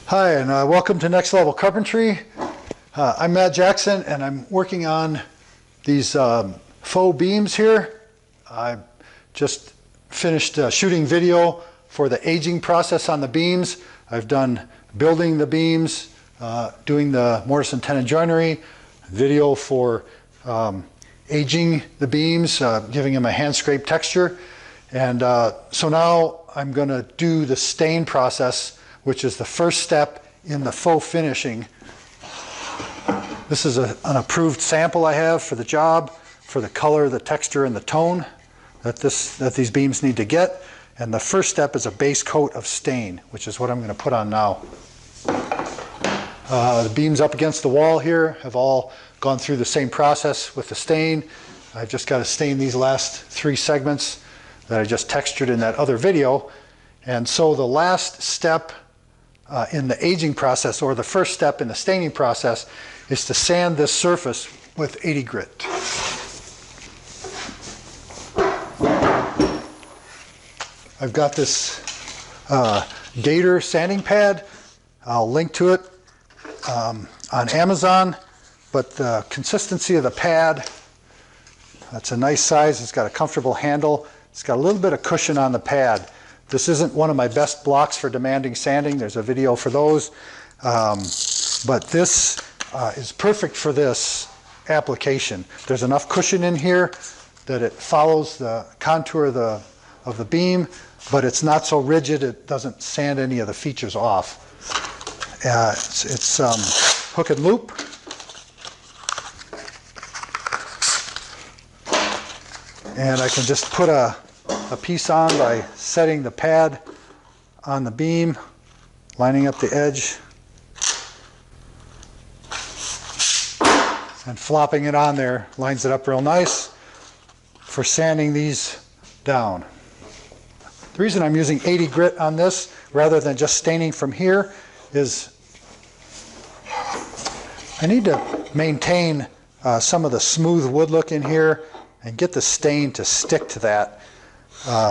Hi, and welcome to Next Level Carpentry. I'm Matt Jackson, and I'm working on these faux beams here. I just finished shooting video for the aging process on the beams. I've done building the beams, doing the mortise and tenon joinery, video for aging the beams, giving them a hand scrape texture. And so now I'm going to do the stain process, which is the first step in the faux finishing. This is an approved sample I have for the job, for the color, the texture, and the tone that these beams need to get. And the first step is a base coat of stain, which is what I'm going to put on now. The beams up against the wall here have all gone through the same process with the stain. I've just got to stain these last 3 segments that I just textured in that other video. And so the last step in the aging process, or the first step in the staining process, is to sand this surface with 80 grit. I've got this Gator sanding pad. I'll link to it on Amazon, but the consistency of the pad, that's a nice size. It's got a comfortable handle. It's got a little bit of cushion on the pad. This isn't one of my best blocks for demanding sanding. There's a video for those. But this is perfect for this application. There's enough cushion in here that it follows the contour of the beam, but it's not so rigid it doesn't sand any of the features off. It's hook and loop. And I can just put a piece on by setting the pad on the beam, lining up the edge, and flopping it on there. Lines it up real nice for sanding these down. The reason I'm using 80 grit on this rather than just staining from here is I need to maintain some of the smooth wood look in here and get the stain to stick to that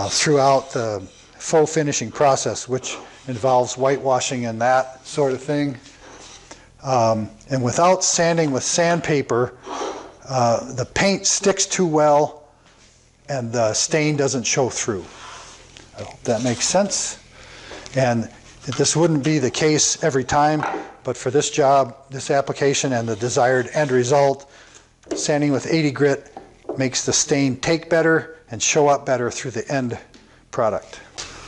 throughout the faux finishing process, which involves whitewashing and that sort of thing. And without sanding with sandpaper, the paint sticks too well and the stain doesn't show through. I hope that makes sense. And this wouldn't be the case every time, but for this job, this application, and the desired end result, sanding with 80 grit makes the stain take better and show up better through the end product.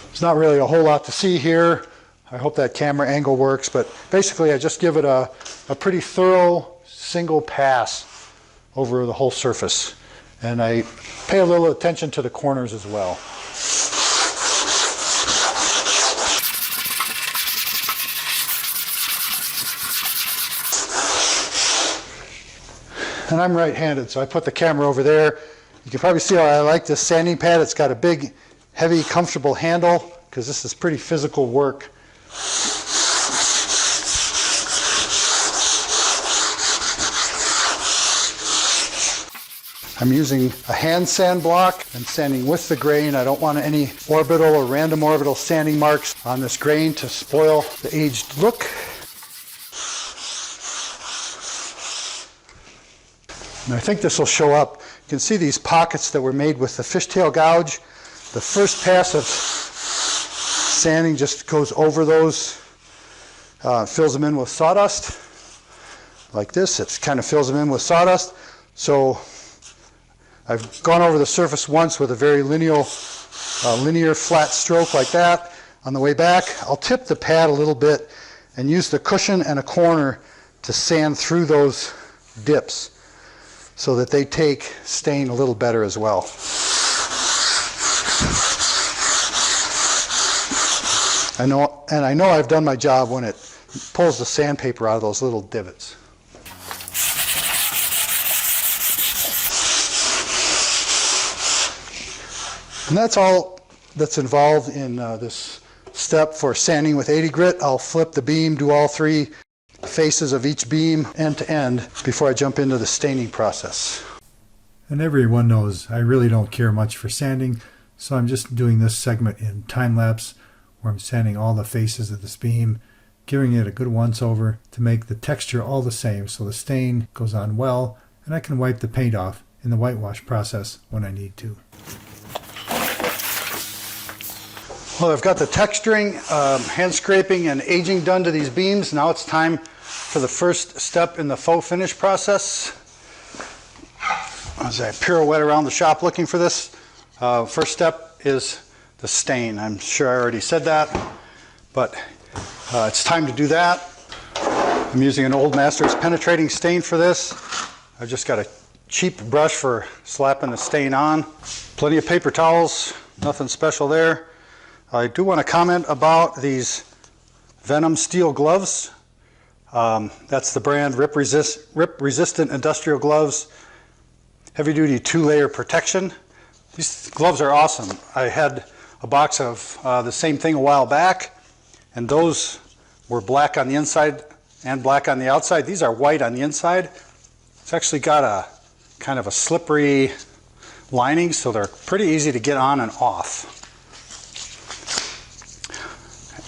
There's not really a whole lot to see here. I hope that camera angle works, but basically I just give it a pretty thorough single pass over the whole surface. And I pay a little attention to the corners as well. And I'm right-handed, so I put the camera over there. You can probably see how I like this sanding pad. It's got a big, heavy, comfortable handle because this is pretty physical work. I'm using a hand sand block and sanding with the grain. I don't want any orbital or random orbital sanding marks on this grain to spoil the aged look. And I think this will show up. You can see these pockets that were made with the fishtail gouge. The first pass of sanding just goes over those, fills them in with sawdust. Like this, it kind of fills them in with sawdust. So I've gone over the surface once with a very linear flat stroke like that. On the way back, I'll tip the pad a little bit and use the cushion and a corner to sand through those dips, so that they take stain a little better as well. I know I've done my job when it pulls the sandpaper out of those little divots. And that's all that's involved in this step for sanding with 80 grit. I'll flip the beam, do all 3 faces of each beam end to end before I jump into the staining process. And everyone knows I really don't care much for sanding, so I'm just doing this segment in time lapse where I'm sanding all the faces of this beam giving it a good once over to make the texture all the same so the stain goes on well, and I can wipe the paint off in the whitewash process when I need to. Well, I've got the texturing, hand scraping, and aging done to these beams. Now it's time for the first step in the faux finish process. As I pirouette around the shop looking for this, first step is the stain. I'm sure I already said that, but it's time to do that. I'm using an Old Masters penetrating stain for this. I've just got a cheap brush for slapping the stain on. Plenty of paper towels, nothing special there. I do want to comment about these Venom steel gloves. That's the brand Rip Resistant Industrial Gloves. Heavy duty 2-layer protection. These gloves are awesome. I had a box of the same thing a while back, and those were black on the inside and black on the outside. These are white on the inside. It's actually got a kind of a slippery lining, so they're pretty easy to get on and off.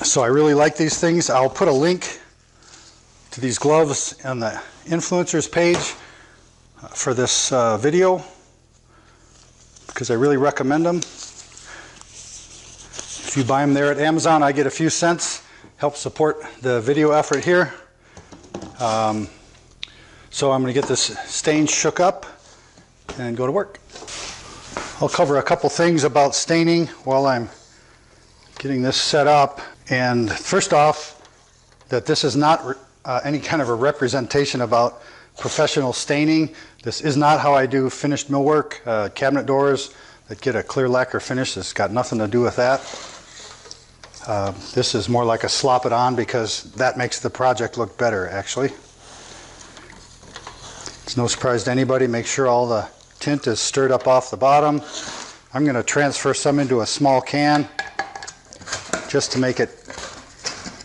So I really like these things. I'll put a link to these gloves on the influencers page for this video because I really recommend them. If you buy them there at Amazon, I get a few cents. Help support the video effort here. So I'm going to get this stain shook up and go to work. I'll cover a couple things about staining while I'm getting this set up. And first off, that this is not any kind of a representation about professional staining. This is not how I do finished millwork. Cabinet doors that get a clear lacquer finish, it's got nothing to do with that. This is more like a slop it on because that makes the project look better, actually. It's no surprise to anybody. Make sure all the tint is stirred up off the bottom. I'm going to transfer some into a small can just to make it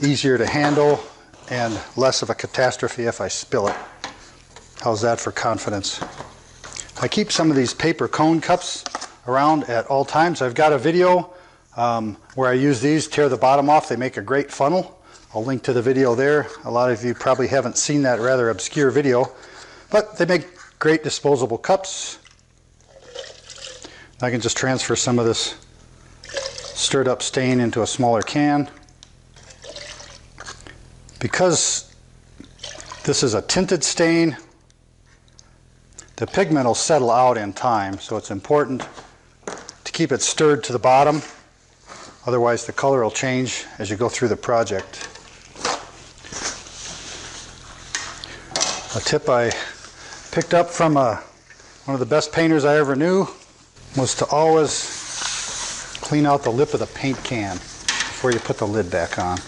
easier to handle and less of a catastrophe if I spill it. How's that for confidence? I keep some of these paper cone cups around at all times. I've got a video where I use these, tear the bottom off. They make a great funnel. I'll link to the video there. A lot of you probably haven't seen that rather obscure video, but they make great disposable cups. I can just transfer some of this stirred up stain into a smaller can. Because this is a tinted stain, the pigment will settle out in time, so it's important to keep it stirred to the bottom. Otherwise the color will change as you go through the project. A tip I picked up from one of the best painters I ever knew was to always clean out the lip of the paint can before you put the lid back on.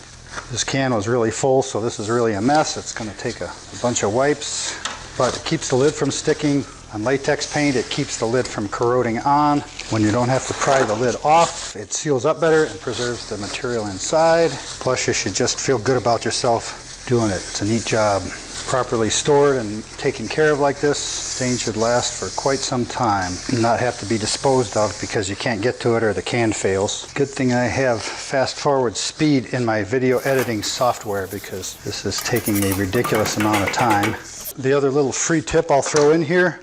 This can was really full, so this is really a mess. It's going to take a bunch of wipes, but it keeps the lid from sticking. On latex paint, it keeps the lid from corroding on. When you don't have to pry the lid off, it seals up better and preserves the material inside. Plus, you should just feel good about yourself doing it. It's a neat job. Properly stored and taken care of like this, stain should last for quite some time and not have to be disposed of because you can't get to it or the can fails. Good thing I have fast forward speed in my video editing software because this is taking a ridiculous amount of time. The other little free tip I'll throw in here,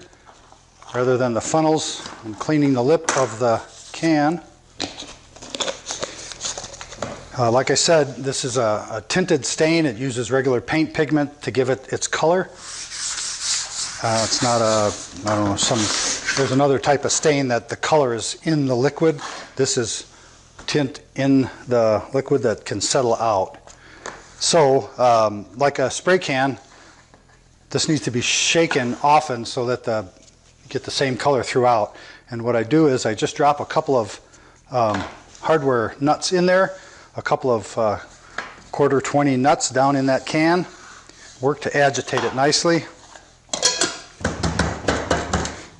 rather than the funnels and cleaning the lip of the can, like I said, this is a tinted stain. It uses regular paint pigment to give it its color. It's not a, I don't know, there's another type of stain that the color is in the liquid. This is tint in the liquid that can settle out. So, like a spray can, this needs to be shaken often so that you get the same color throughout. And what I do is I just drop a couple of hardware nuts in there, a couple of quarter 20 nuts down in that can, work to agitate it nicely.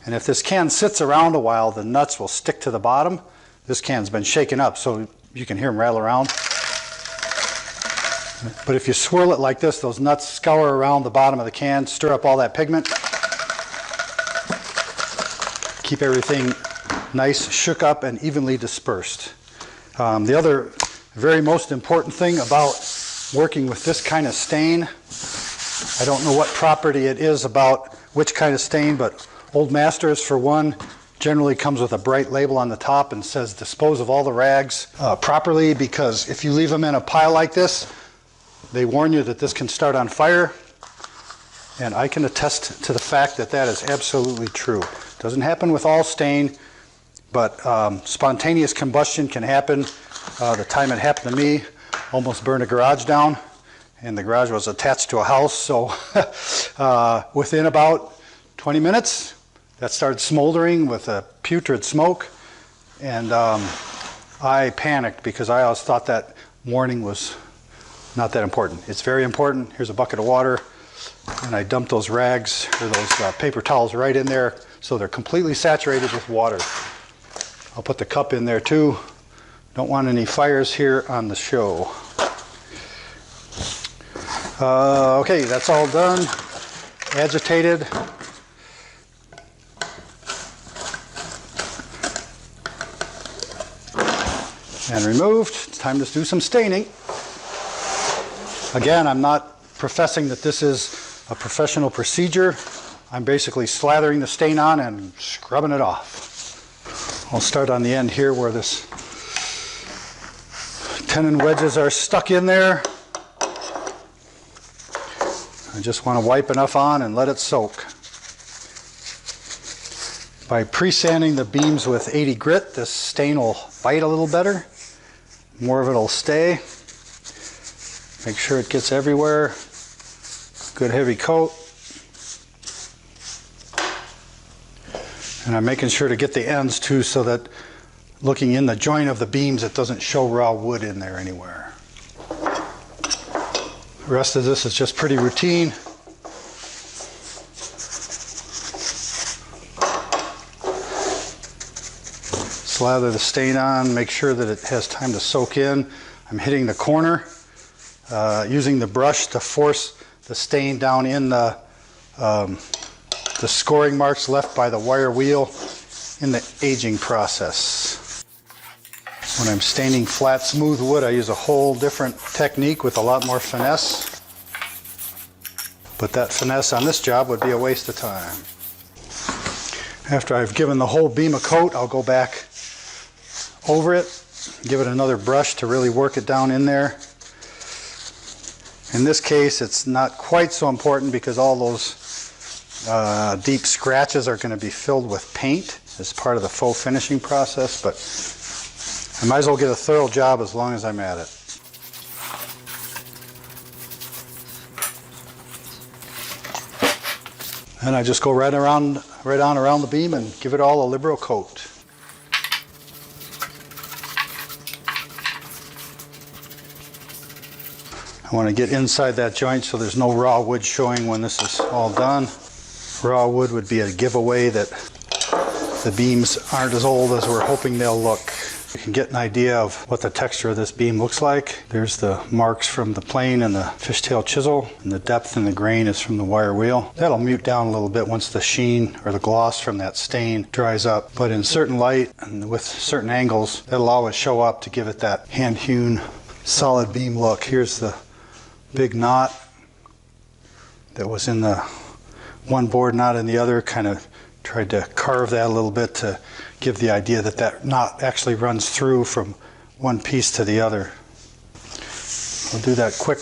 And if this can sits around a while, the nuts will stick to the bottom. This can's been shaken up so you can hear them rattle around. But if you swirl it like this, those nuts scour around the bottom of the can, stir up all that pigment, keep everything nice, shook up, and evenly dispersed. The other very most important thing about working with this kind of stain. I don't know what property it is about which kind of stain, but Old Masters, for one, generally comes with a bright label on the top and says dispose of all the rags properly, because if you leave them in a pile like this, they warn you that this can start on fire. And I can attest to the fact that that is absolutely true. Doesn't happen with all stain, but spontaneous combustion can happen. The time it happened to me, almost burned a garage down, and the garage was attached to a house, so within about 20 minutes, that started smoldering with a putrid smoke, and I panicked because I always thought that warning was not that important. It's very important. Here's a bucket of water, and I dumped those rags, or those paper towels, right in there so they're completely saturated with water. I'll put the cup in there too. Don't want any fires here on the show. Okay, that's all done. Agitated. And removed. It's time to do some staining. Again, I'm not professing that this is a professional procedure. I'm basically slathering the stain on and scrubbing it off. I'll start on the end here where this tenon wedges are stuck in there. I just want to wipe enough on and let it soak. By pre-sanding the beams with 80 grit, this stain will bite a little better. More of it will stay. Make sure it gets everywhere. Good heavy coat. And I'm making sure to get the ends too, so that looking in the joint of the beams, it doesn't show raw wood in there anywhere. The rest of this is just pretty routine. Slather the stain on, make sure that it has time to soak in. I'm hitting the corner, using the brush to force the stain down in the scoring marks left by the wire wheel in the aging process. When I'm staining flat, smooth wood, I use a whole different technique with a lot more finesse. But that finesse on this job would be a waste of time. After I've given the whole beam a coat, I'll go back over it, give it another brush to really work it down in there. In this case, it's not quite so important because all those deep scratches are going to be filled with paint as part of the faux finishing process, but I might as well get a thorough job as long as I'm at it. And I just go right on around the beam and give it all a liberal coat. I want to get inside that joint so there's no raw wood showing when this is all done. Raw wood would be a giveaway that the beams aren't as old as we're hoping they'll look. You can get an idea of what the texture of this beam looks like. There's the marks from the plane and the fishtail chisel, and the depth and the grain is from the wire wheel. That'll mute down a little bit once the sheen or the gloss from that stain dries up. But in certain light and with certain angles, that'll always show up to give it that hand-hewn solid beam look. Here's the big knot that was in the one board, not in the other. Kind of tried to carve that a little bit to give the idea that that knot actually runs through from one piece to the other. I'll do that quick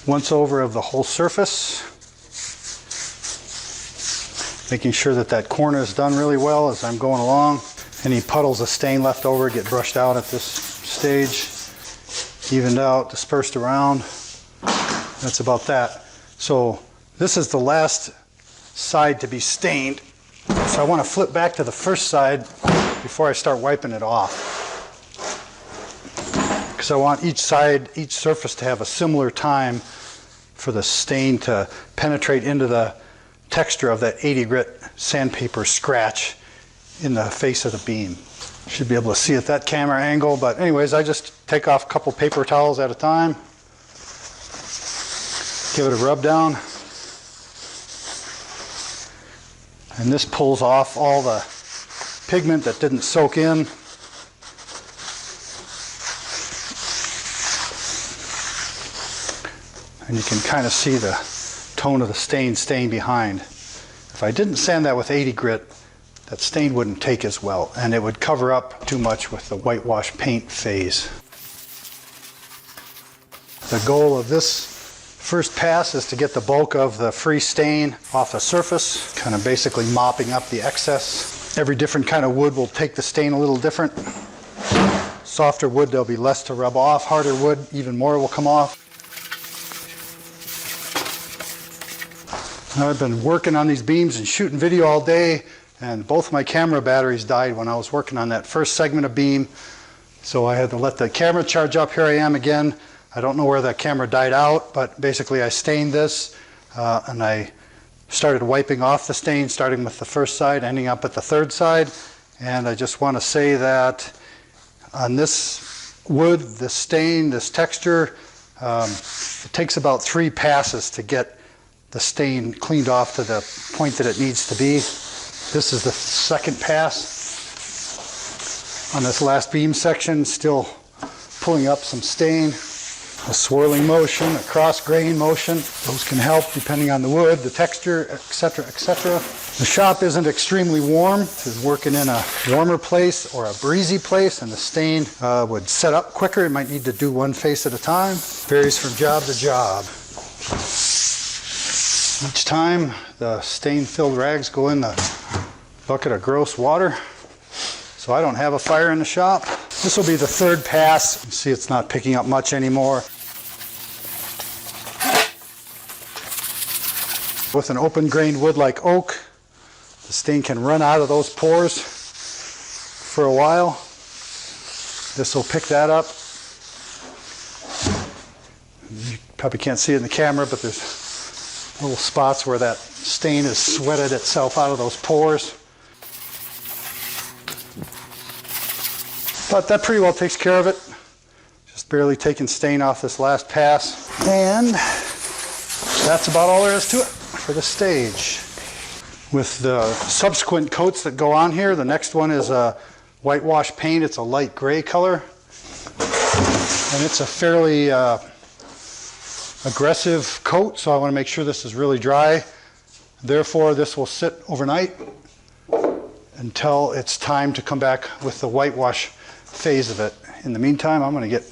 once over of the whole surface, making sure that that corner is done really well as I'm going along. Any puddles of stain left over get brushed out at this stage, evened out, dispersed around. That's about that. So this is the last side to be stained. So I want to flip back to the first side before I start wiping it off. Because I want each side, each surface to have a similar time for the stain to penetrate into the texture of that 80 grit sandpaper scratch in the face of the beam. Should be able to see at that camera angle, but anyways, I just take off a couple paper towels at a time. Give it a rub down. And this pulls off all the pigment that didn't soak in. and you can kind of see the tone of the stain staying behind. If I didn't sand that with 80 grit, that stain wouldn't take as well, and it would cover up too much with the whitewash paint phase. The goal of this first pass is to get the bulk of the free stain off the surface, kind of basically mopping up the excess. Every different kind of wood will take the stain a little different. Softer wood, there'll be less to rub off. Harder wood, even more will come off. Now, I've been working on these beams and shooting video all day, and both my camera batteries died when I was working on that first segment of beam. So I had to let the camera charge up. Here I am again. I don't know where that camera died out, but basically I stained this and I started wiping off the stain, starting with the first side, ending up at the third side. And I just want to say that on this wood, this stain, this texture, it takes about 3 passes to get the stain cleaned off to the point that it needs to be. This is the second pass on this last beam section, still pulling up some stain. A swirling motion, a cross grain motion, those can help depending on the wood, the texture, etc., etc. The shop isn't extremely warm. This is working in a warmer place or a breezy place, and the stain would set up quicker. It might need to do one face at a time. Varies from job to job. Each time the stain-filled rags go in the bucket of gross water, so I don't have a fire in the shop. This will be the third pass. You see it's not picking up much anymore. With an open-grained wood like oak, the stain can run out of those pores for a while. This will pick that up. You probably can't see it in the camera, but there's little spots where that stain has sweated itself out of those pores. But that pretty well takes care of it. Just barely taking stain off this last pass. And that's about all there is to it for the stage. With the subsequent coats that go on here, the next one is a whitewash paint. It's a light gray color. And it's a fairly aggressive coat, so I want to make sure this is really dry. Therefore, this will sit overnight until it's time to come back with the whitewash phase of it. In the meantime, I'm going to get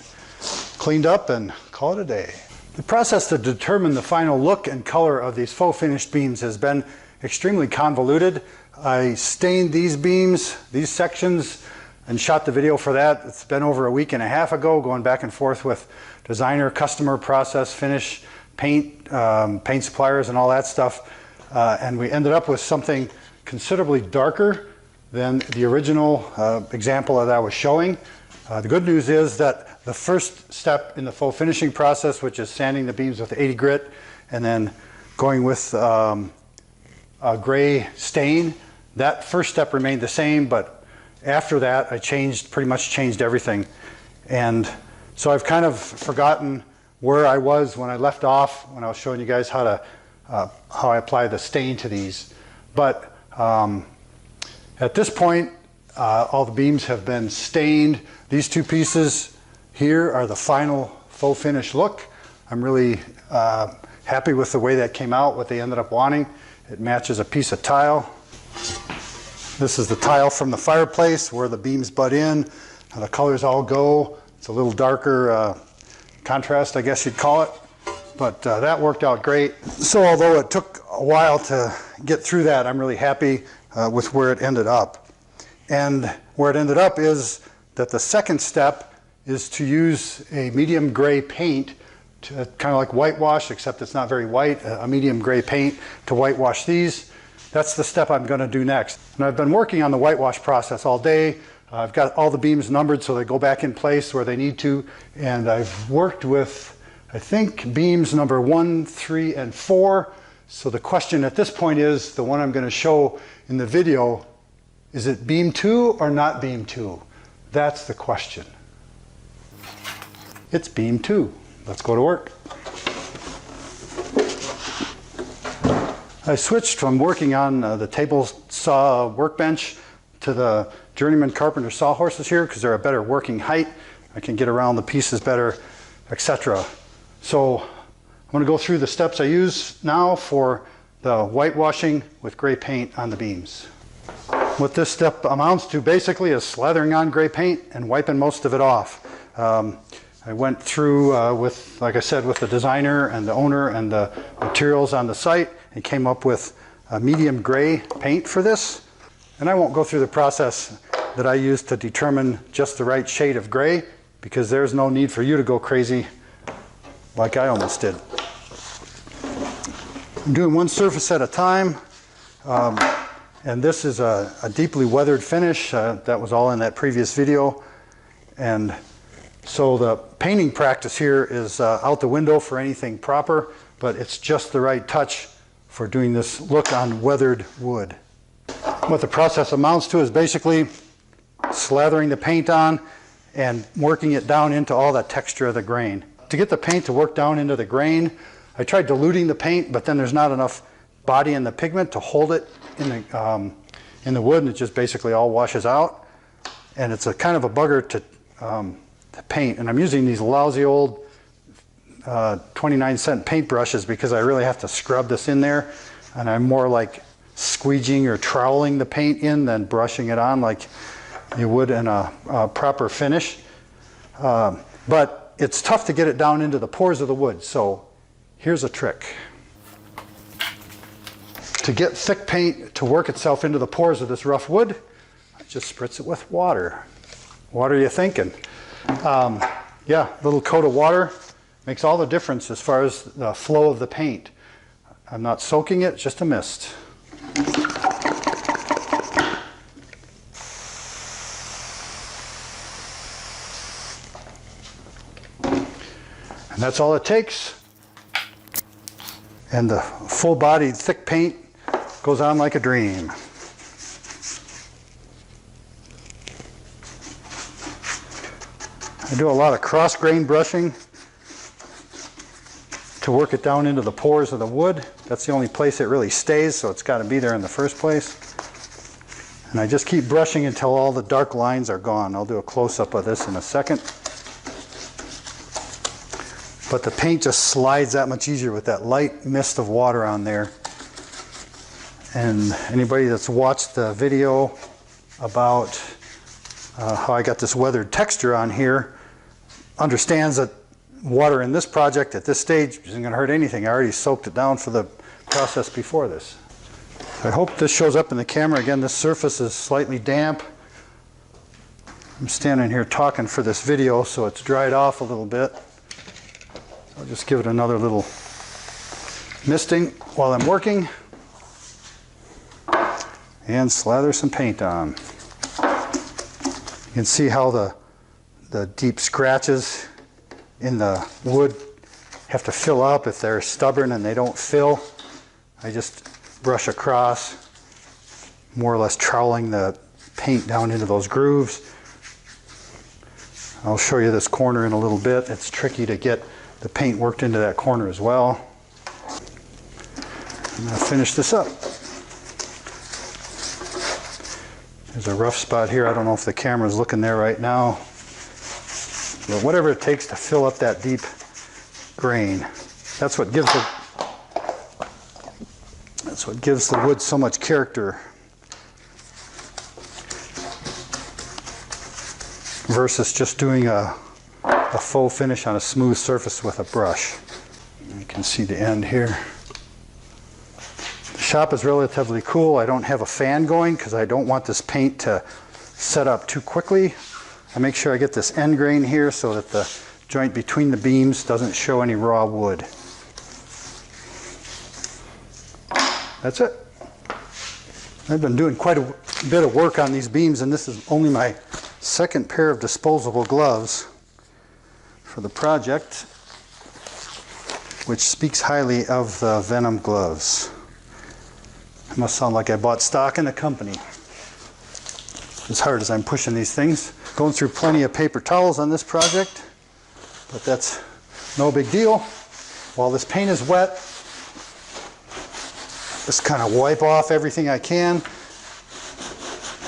cleaned up and call it a day. The process to determine the final look and color of these faux finished beams has been extremely convoluted. I stained these beams, these sections, and shot the video for that. It's been over a week and a half ago, going back and forth with designer, customer, process, finish, paint, paint suppliers, and all that stuff. And we ended up with something considerably darker than the original example that I was showing. The good news is that the first step in the faux finishing process, which is sanding the beams with 80 grit and then going with a gray stain, that first step remained the same, but after that I pretty much changed everything. And so I've kind of forgotten where I was when I left off when I was showing you guys how I apply the stain to these. But at this point, all the beams have been stained. These two pieces here are the final faux finish look. I'm really happy with the way that came out, what they ended up wanting. It matches a piece of tile. This is the tile from the fireplace where the beams butt in. The colors all go. It's a little darker contrast, I guess you'd call it. But that worked out great. So although it took a while to get through that, I'm really happy with where it ended up. And where it ended up is that the second step is to use a medium gray paint, to, kind of like whitewash, except it's not very white, a medium gray paint to whitewash these. That's the step I'm going to do next. And I've been working on the whitewash process all day. I've got all the beams numbered so they go back in place where they need to. And I've worked with, I think, beams number 1, 3, and 4. So the question at this point is, the one I'm going to show in the video, is it beam 2 or not beam 2? That's the question. It's beam 2. Let's go to work. I switched from working on the table saw workbench to the Journeyman Carpenter sawhorses here because they're a better working height. I can get around the pieces better, etc. So going to go through the steps I use now for the whitewashing with gray paint on the beams. What this step amounts to basically is slathering on gray paint and wiping most of it off. I went through with, like I said, with the designer and the owner and the materials on the site and came up with a medium gray paint for this. And I won't go through the process that I use to determine just the right shade of gray, because there's no need for you to go crazy like I almost did. I'm doing one surface at a time. And this is a deeply weathered finish. That was all in that previous video. And so the painting practice here is out the window for anything proper, but it's just the right touch for doing this look on weathered wood. What the process amounts to is basically slathering the paint on and working it down into all that texture of the grain. To get the paint to work down into the grain, I tried diluting the paint, but then there's not enough body in the pigment to hold it in the wood, and it just basically all washes out. And it's a kind of a bugger to paint. And I'm using these lousy old 29-cent paint brushes because I really have to scrub this in there, and I'm more like squeegeeing or troweling the paint in than brushing it on like you would in a proper finish. But it's tough to get it down into the pores of the wood, so here's a trick. To get thick paint to work itself into the pores of this rough wood, I just spritz it with water. What are you thinking? Yeah, a little coat of water makes all the difference as far as the flow of the paint. I'm not soaking it, just a mist. And that's all it takes. And the full-bodied thick paint goes on like a dream. I do a lot of cross-grain brushing to work it down into the pores of the wood. That's the only place it really stays, so it's got to be there in the first place. And I just keep brushing until all the dark lines are gone. I'll do a close-up of this in a second. But the paint just slides that much easier with that light mist of water on there. And anybody that's watched the video about how I got this weathered texture on here understands that water in this project at this stage isn't going to hurt anything. I already soaked it down for the process before this. I hope this shows up in the camera. Again, this surface is slightly damp. I'm standing here talking for this video, so it's dried off a little bit. I'll just give it another little misting while I'm working and slather some paint on. You can see how the deep scratches in the wood have to fill up. If they're stubborn and they don't fill, I just brush across, more or less troweling the paint down into those grooves. I'll show you this corner in a little bit. It's tricky to get the paint worked into that corner as well. I'm going to finish this up. There's a rough spot here. I don't know if the camera's looking there right now. But whatever it takes to fill up that deep grain. That's what gives the wood so much character versus just doing a faux finish on a smooth surface with a brush. You can see the end here. The shop is relatively cool. I don't have a fan going because I don't want this paint to set up too quickly. I make sure I get this end grain here so that the joint between the beams doesn't show any raw wood. That's it. I've been doing quite a bit of work on these beams, and this is only my second pair of disposable gloves for the project, which speaks highly of the Venom gloves. It must sound like I bought stock in the company. As hard as I'm pushing these things. Going through plenty of paper towels on this project, but that's no big deal. While this paint is wet, just kind of wipe off everything I can.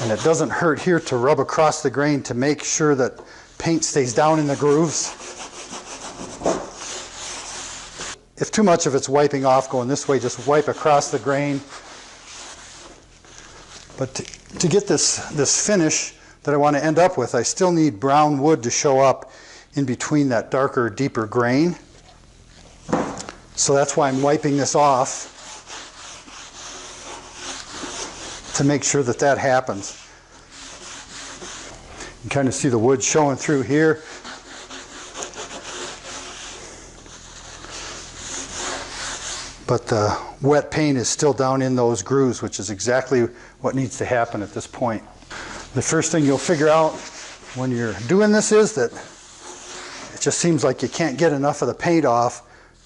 And it doesn't hurt here to rub across the grain to make sure that paint stays down in the grooves. if too much of it's wiping off going this way, just wipe across the grain. But to get this finish that I want to end up with, I still need brown wood to show up in between that darker, deeper grain. So that's why I'm wiping this off, to make sure that that happens. You can kind of see the wood showing through here. But the wet paint is still down in those grooves, which is exactly what needs to happen at this point. The first thing you'll figure out when you're doing this is that it just seems like you can't get enough of the paint off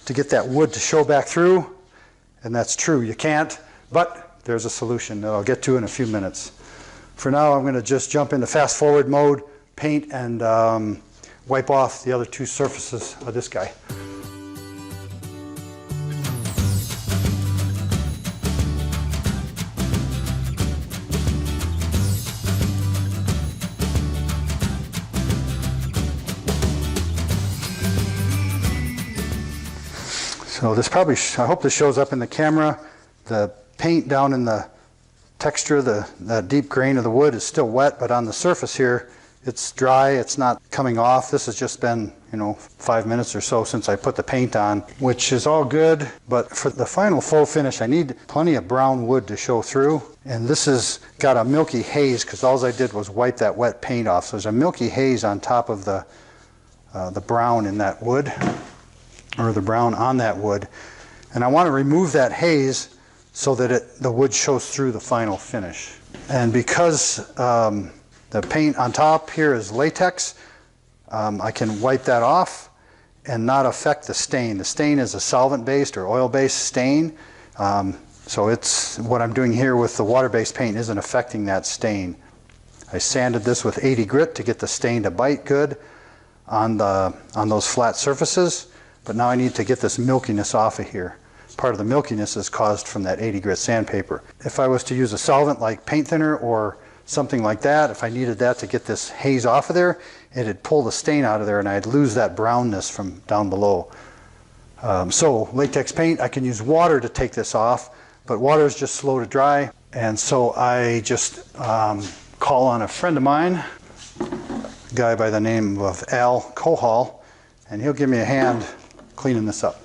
to get that wood to show back through. And that's true, you can't, but there's a solution that I'll get to in a few minutes. For now, I'm going to just jump into fast forward mode, paint, and wipe off the other two surfaces of this guy. So this probably, I hope this shows up in the camera. The paint down in the texture, the deep grain of the wood is still wet, but on the surface here, it's dry, it's not coming off. This has just been, 5 minutes or so since I put the paint on, which is all good, but for the final faux finish, I need plenty of brown wood to show through. And this has got a milky haze, because all I did was wipe that wet paint off. So there's a milky haze on top of the brown in that wood, or the brown on that wood. And I want to remove that haze so that the wood shows through the final finish. And because the paint on top here is latex, I can wipe that off and not affect the stain. The stain is a solvent-based or oil-based stain. So it's what I'm doing here with the water-based paint isn't affecting that stain. I sanded this with 80 grit to get the stain to bite good on those flat surfaces. But now I need to get this milkiness off of here. Part of the milkiness is caused from that 80 grit sandpaper. If I was to use a solvent like paint thinner or something like that, if I needed that to get this haze off of there, it'd pull the stain out of there and I'd lose that brownness from down below. So latex paint, I can use water to take this off, but water is just slow to dry. And so I just call on a friend of mine, a guy by the name of Al Cohol, and he'll give me a hand cleaning this up.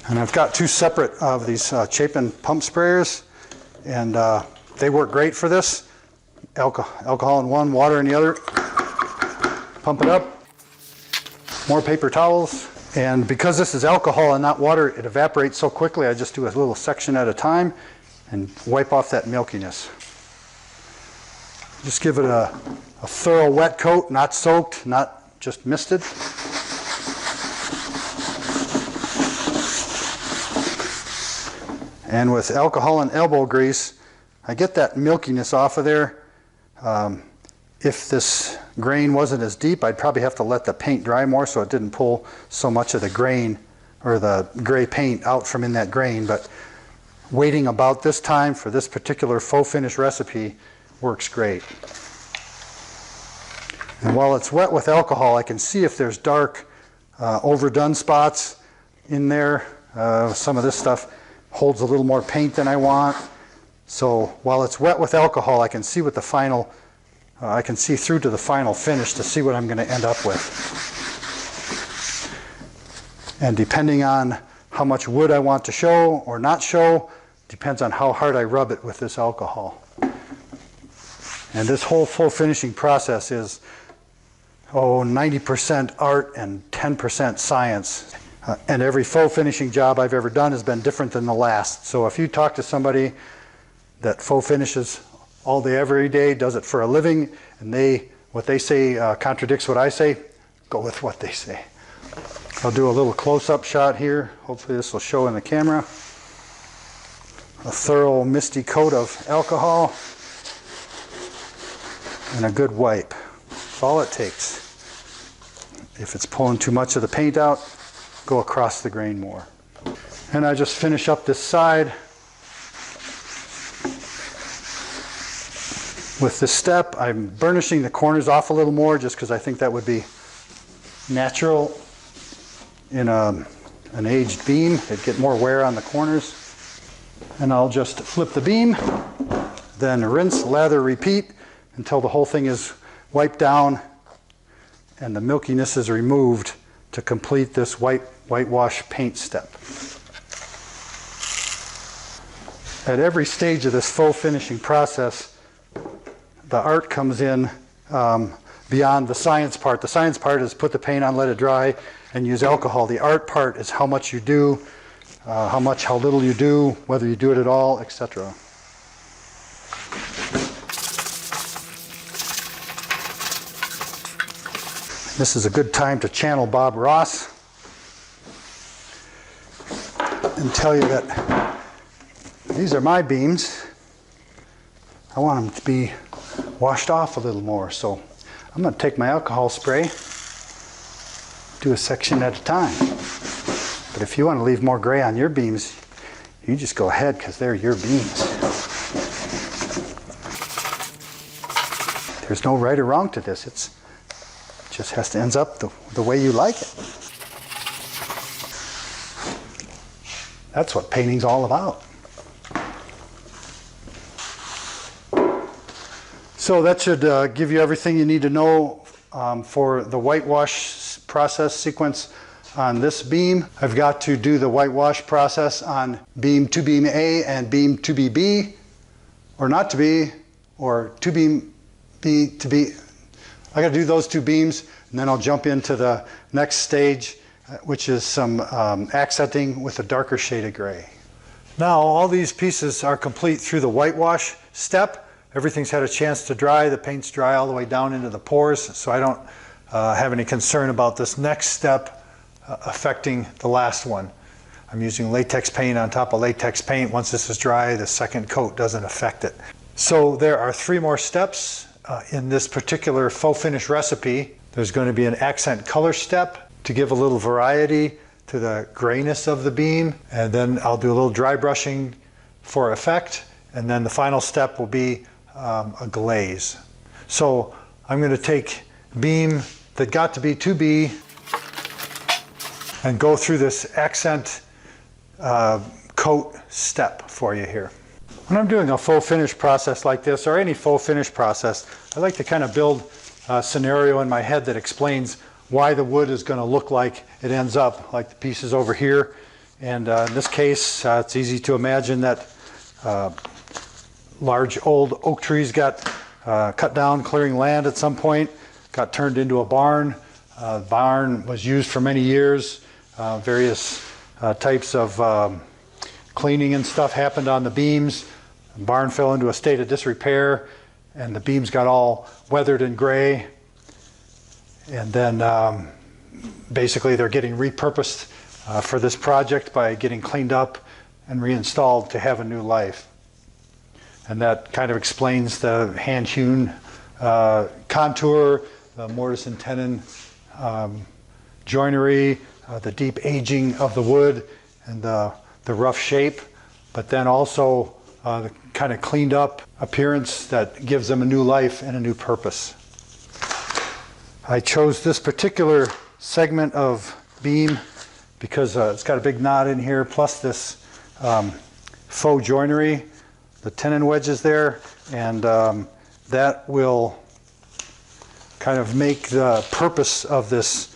And I've got two separate of these Chapin pump sprayers, and they work great for this. Alcohol in one, water in the other. Pump it up. More paper towels. And because this is alcohol and not water, it evaporates so quickly, I just do a little section at a time and wipe off that milkiness. Just give it a thorough wet coat, not soaked, not just misted. And with alcohol and elbow grease, I get that milkiness off of there. If this grain wasn't as deep, I'd probably have to let the paint dry more so it didn't pull so much of the grain or the gray paint out from in that grain. But waiting about this time for this particular faux finish recipe works great. And while it's wet with alcohol, I can see if there's dark, overdone spots in there. Some of this stuff holds a little more paint than I want. So while it's wet with alcohol, I can see what the final, I can see through to the final finish to see what I'm going to end up with. And depending on how much wood I want to show or not show, depends on how hard I rub it with this alcohol. And this whole full finishing process is 90% art and 10% science. And every faux finishing job I've ever done has been different than the last. So if you talk to somebody that faux finishes all day, every day, does it for a living, and what they say contradicts what I say, go with what they say. I'll do a little close-up shot here. Hopefully this will show in the camera. A thorough misty coat of alcohol and a good wipe. That's all it takes. If it's pulling too much of the paint out, go across the grain more. And I just finish up this side with this step. I'm burnishing the corners off a little more just because I think that would be natural. in an aged beam. It'd get more wear on the corners. And I'll just flip the beam, then rinse, lather, repeat until the whole thing is wiped down and the milkiness is removed to complete this whitewash paint step. At every stage of this faux finishing process, the art comes in beyond the science part. The science part is put the paint on, let it dry, and use alcohol. The art part is how much you do, how little you do, whether you do it at all, etc. This is a good time to channel Bob Ross and tell you that these are my beams. I want them to be washed off a little more, so I'm going to take my alcohol spray, do a section at a time. But if you want to leave more gray on your beams, you just go ahead, because they're your beams. There's no right or wrong to this. It just has to end up the way you like it. That's what painting's all about. So that should give you everything you need to know for the whitewash process sequence on this beam. I've got to do the whitewash process on beam 2 beam A and beam 2B B, or not to be, or 2 beam B to B. I got to do those 2 beams, and then I'll jump into the next stage, which is some accenting with a darker shade of gray. Now all these pieces are complete through the whitewash step. Everything's had a chance to dry. The paint's dry all the way down into the pores, so I don't have any concern about this next step affecting the last one. I'm using latex paint on top of latex paint. Once this is dry, the second coat doesn't affect it. So there are 3 more steps in this particular faux finish recipe. There's going to be an accent color step to give a little variety to the grayness of the beam, and then I'll do a little dry brushing for effect, and then the final step will be a glaze. So I'm going to take beam that got to be 2B and go through this accent coat step for you here. When I'm doing a faux finish process like this, or any faux finish process, I like to kind of build a scenario in my head that explains why the wood is going to look like it ends up, like the pieces over here. And in this case, it's easy to imagine that large old oak trees got cut down clearing land at some point, got turned into a barn. The barn was used for many years. Various types of cleaning and stuff happened on the beams. The barn fell into a state of disrepair, and the beams got all weathered and gray. And then basically they're getting repurposed for this project by getting cleaned up and reinstalled to have a new life. And that kind of explains the hand-hewn contour, the mortise and tenon joinery, the deep aging of the wood, and the rough shape, but then also the kind of cleaned up appearance that gives them a new life and a new purpose. I chose this particular segment of beam because it's got a big knot in here, plus this faux joinery, the tenon wedges there, and that will kind of make the purpose of this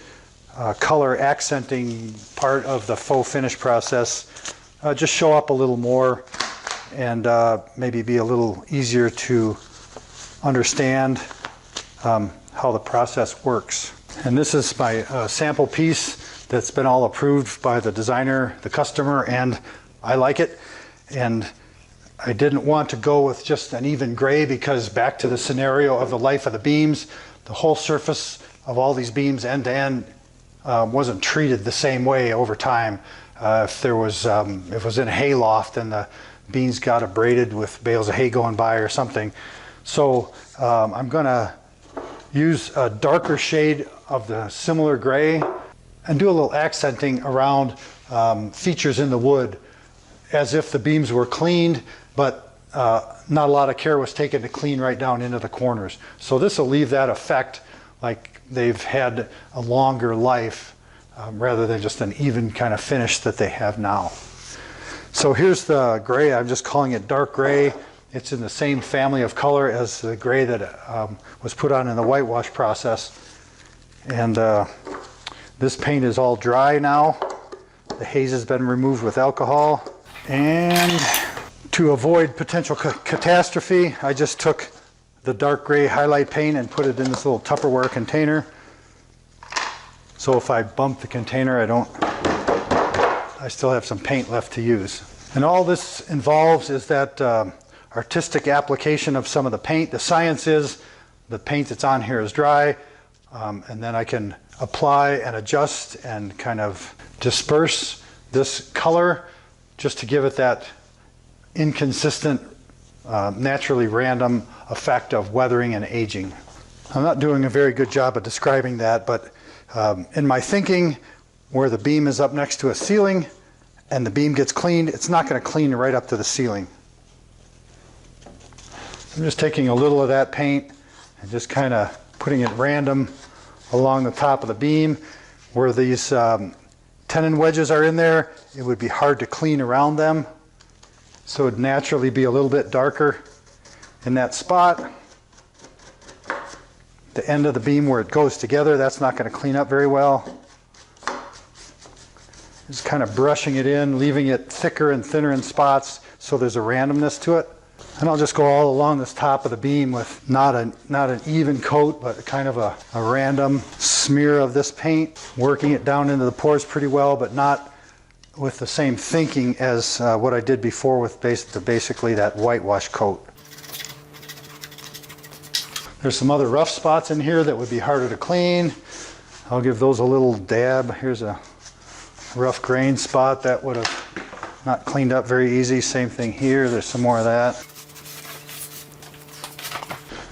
color accenting part of the faux finish process just show up a little more and maybe be a little easier to understand how the process works. And this is my sample piece that's been all approved by the designer, the customer, and I like it. And I didn't want to go with just an even gray because back to the scenario of the life of the beams, the whole surface of all these beams end to end wasn't treated the same way over time. If it was in a hay loft and the beams got abraded with bales of hay going by or something. So I'm going to use a darker shade of the similar gray and do a little accenting around features in the wood as if the beams were cleaned, but not a lot of care was taken to clean right down into the corners. So this will leave that effect like they've had a longer life rather than just an even kind of finish that they have now. So here's the gray. I'm just calling it dark gray. It's in the same family of color as the gray that was put on in the whitewash process. And this paint is all dry now. The haze has been removed with alcohol. And to avoid potential catastrophe, I just took the dark gray highlight paint and put it in this little Tupperware container. So if I bump the container, I still have some paint left to use. And all this involves is that artistic application of some of the paint. The science is the paint that's on here is dry, and then I can apply and adjust and kind of disperse this color just to give it that inconsistent, naturally random effect of weathering and aging. I'm not doing a very good job of describing that, but in my thinking, where the beam is up next to a ceiling and the beam gets cleaned, it's not going to clean right up to the ceiling. I'm just taking a little of that paint and just kind of putting it random along the top of the beam. Where these tenon wedges are in there, it would be hard to clean around them. So it would naturally be a little bit darker in that spot. The end of the beam where it goes together, that's not going to clean up very well. Just kind of brushing it in, leaving it thicker and thinner in spots so there's a randomness to it. And I'll just go all along this top of the beam with not an even coat, but kind of a random smear of this paint, working it down into the pores pretty well, but not with the same thinking as what I did before with basically that whitewash coat. There's some other rough spots in here that would be harder to clean. I'll give those a little dab. Here's a rough grain spot that would have not cleaned up very easy. Same thing here. There's some more of that.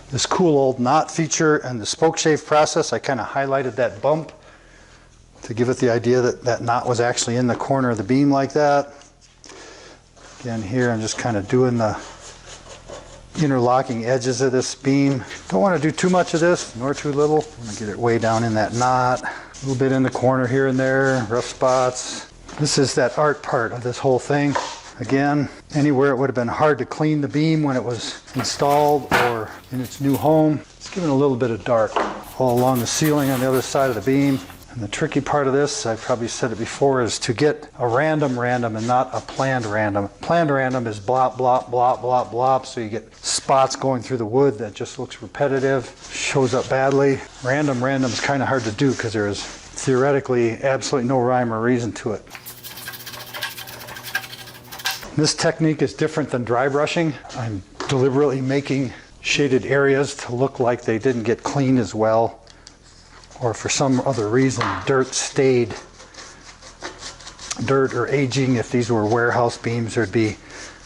This cool old knot feature and the spoke shave process, I kind of highlighted that bump to give it the idea that that knot was actually in the corner of the beam like that. Again, here I'm just kind of doing the interlocking edges of this beam. Don't want to do too much of this, nor too little. I'm going to get it way down in that knot. A little bit in the corner here and there, rough spots. This is that art part of this whole thing. Again, anywhere it would have been hard to clean the beam when it was installed or in its new home, it's given a little bit of dark all along the ceiling on the other side of the beam. And the tricky part of this, I've probably said it before, is to get a random and not a planned random. Planned random is blop, blop, blop, blop, blop, so you get spots going through the wood that just looks repetitive, shows up badly. Random is kind of hard to do because there is theoretically absolutely no rhyme or reason to it. This technique is different than dry brushing. I'm deliberately making shaded areas to look like they didn't get cleaned as well, or for some other reason dirt stayed. Dirt or aging, if these were warehouse beams, there'd be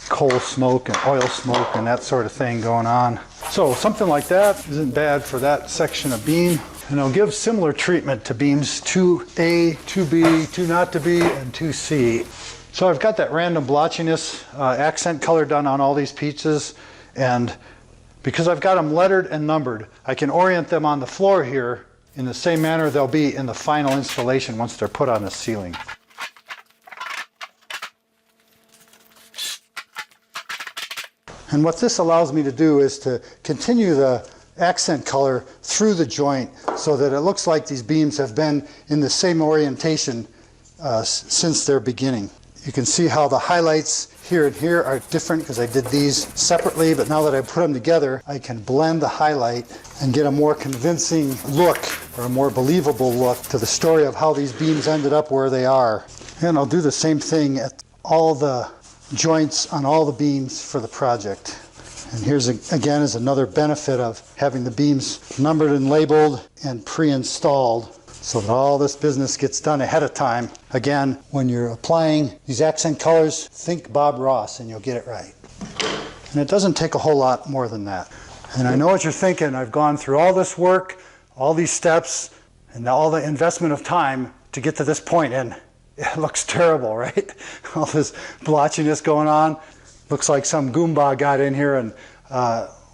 coal smoke and oil smoke and that sort of thing going on. So something like that isn't bad for that section of beam. And I'll give similar treatment to beams 2A, 2B, 2 not to be, and 2C. So I've got that random blotchiness accent color done on all these pieces, and because I've got them lettered and numbered, I can orient them on the floor here in the same manner they'll be in the final installation once they're put on the ceiling. And what this allows me to do is to continue the accent color through the joint so that it looks like these beams have been in the same orientation since their beginning. You can see how the highlights here and here are different because I did these separately, but now that I put them together, I can blend the highlight and get a more convincing look or a more believable look to the story of how these beams ended up where they are. And I'll do the same thing at all the joints on all the beams for the project. And here's again is another benefit of having the beams numbered and labeled and pre-installed, so that all this business gets done ahead of time. Again, when you're applying these accent colors, think Bob Ross and you'll get it right. And it doesn't take a whole lot more than that. And I know what you're thinking. I've gone through all this work, all these steps, and all the investment of time to get to this point, and it looks terrible, right? All this blotchiness going on. Looks like some Goomba got in here and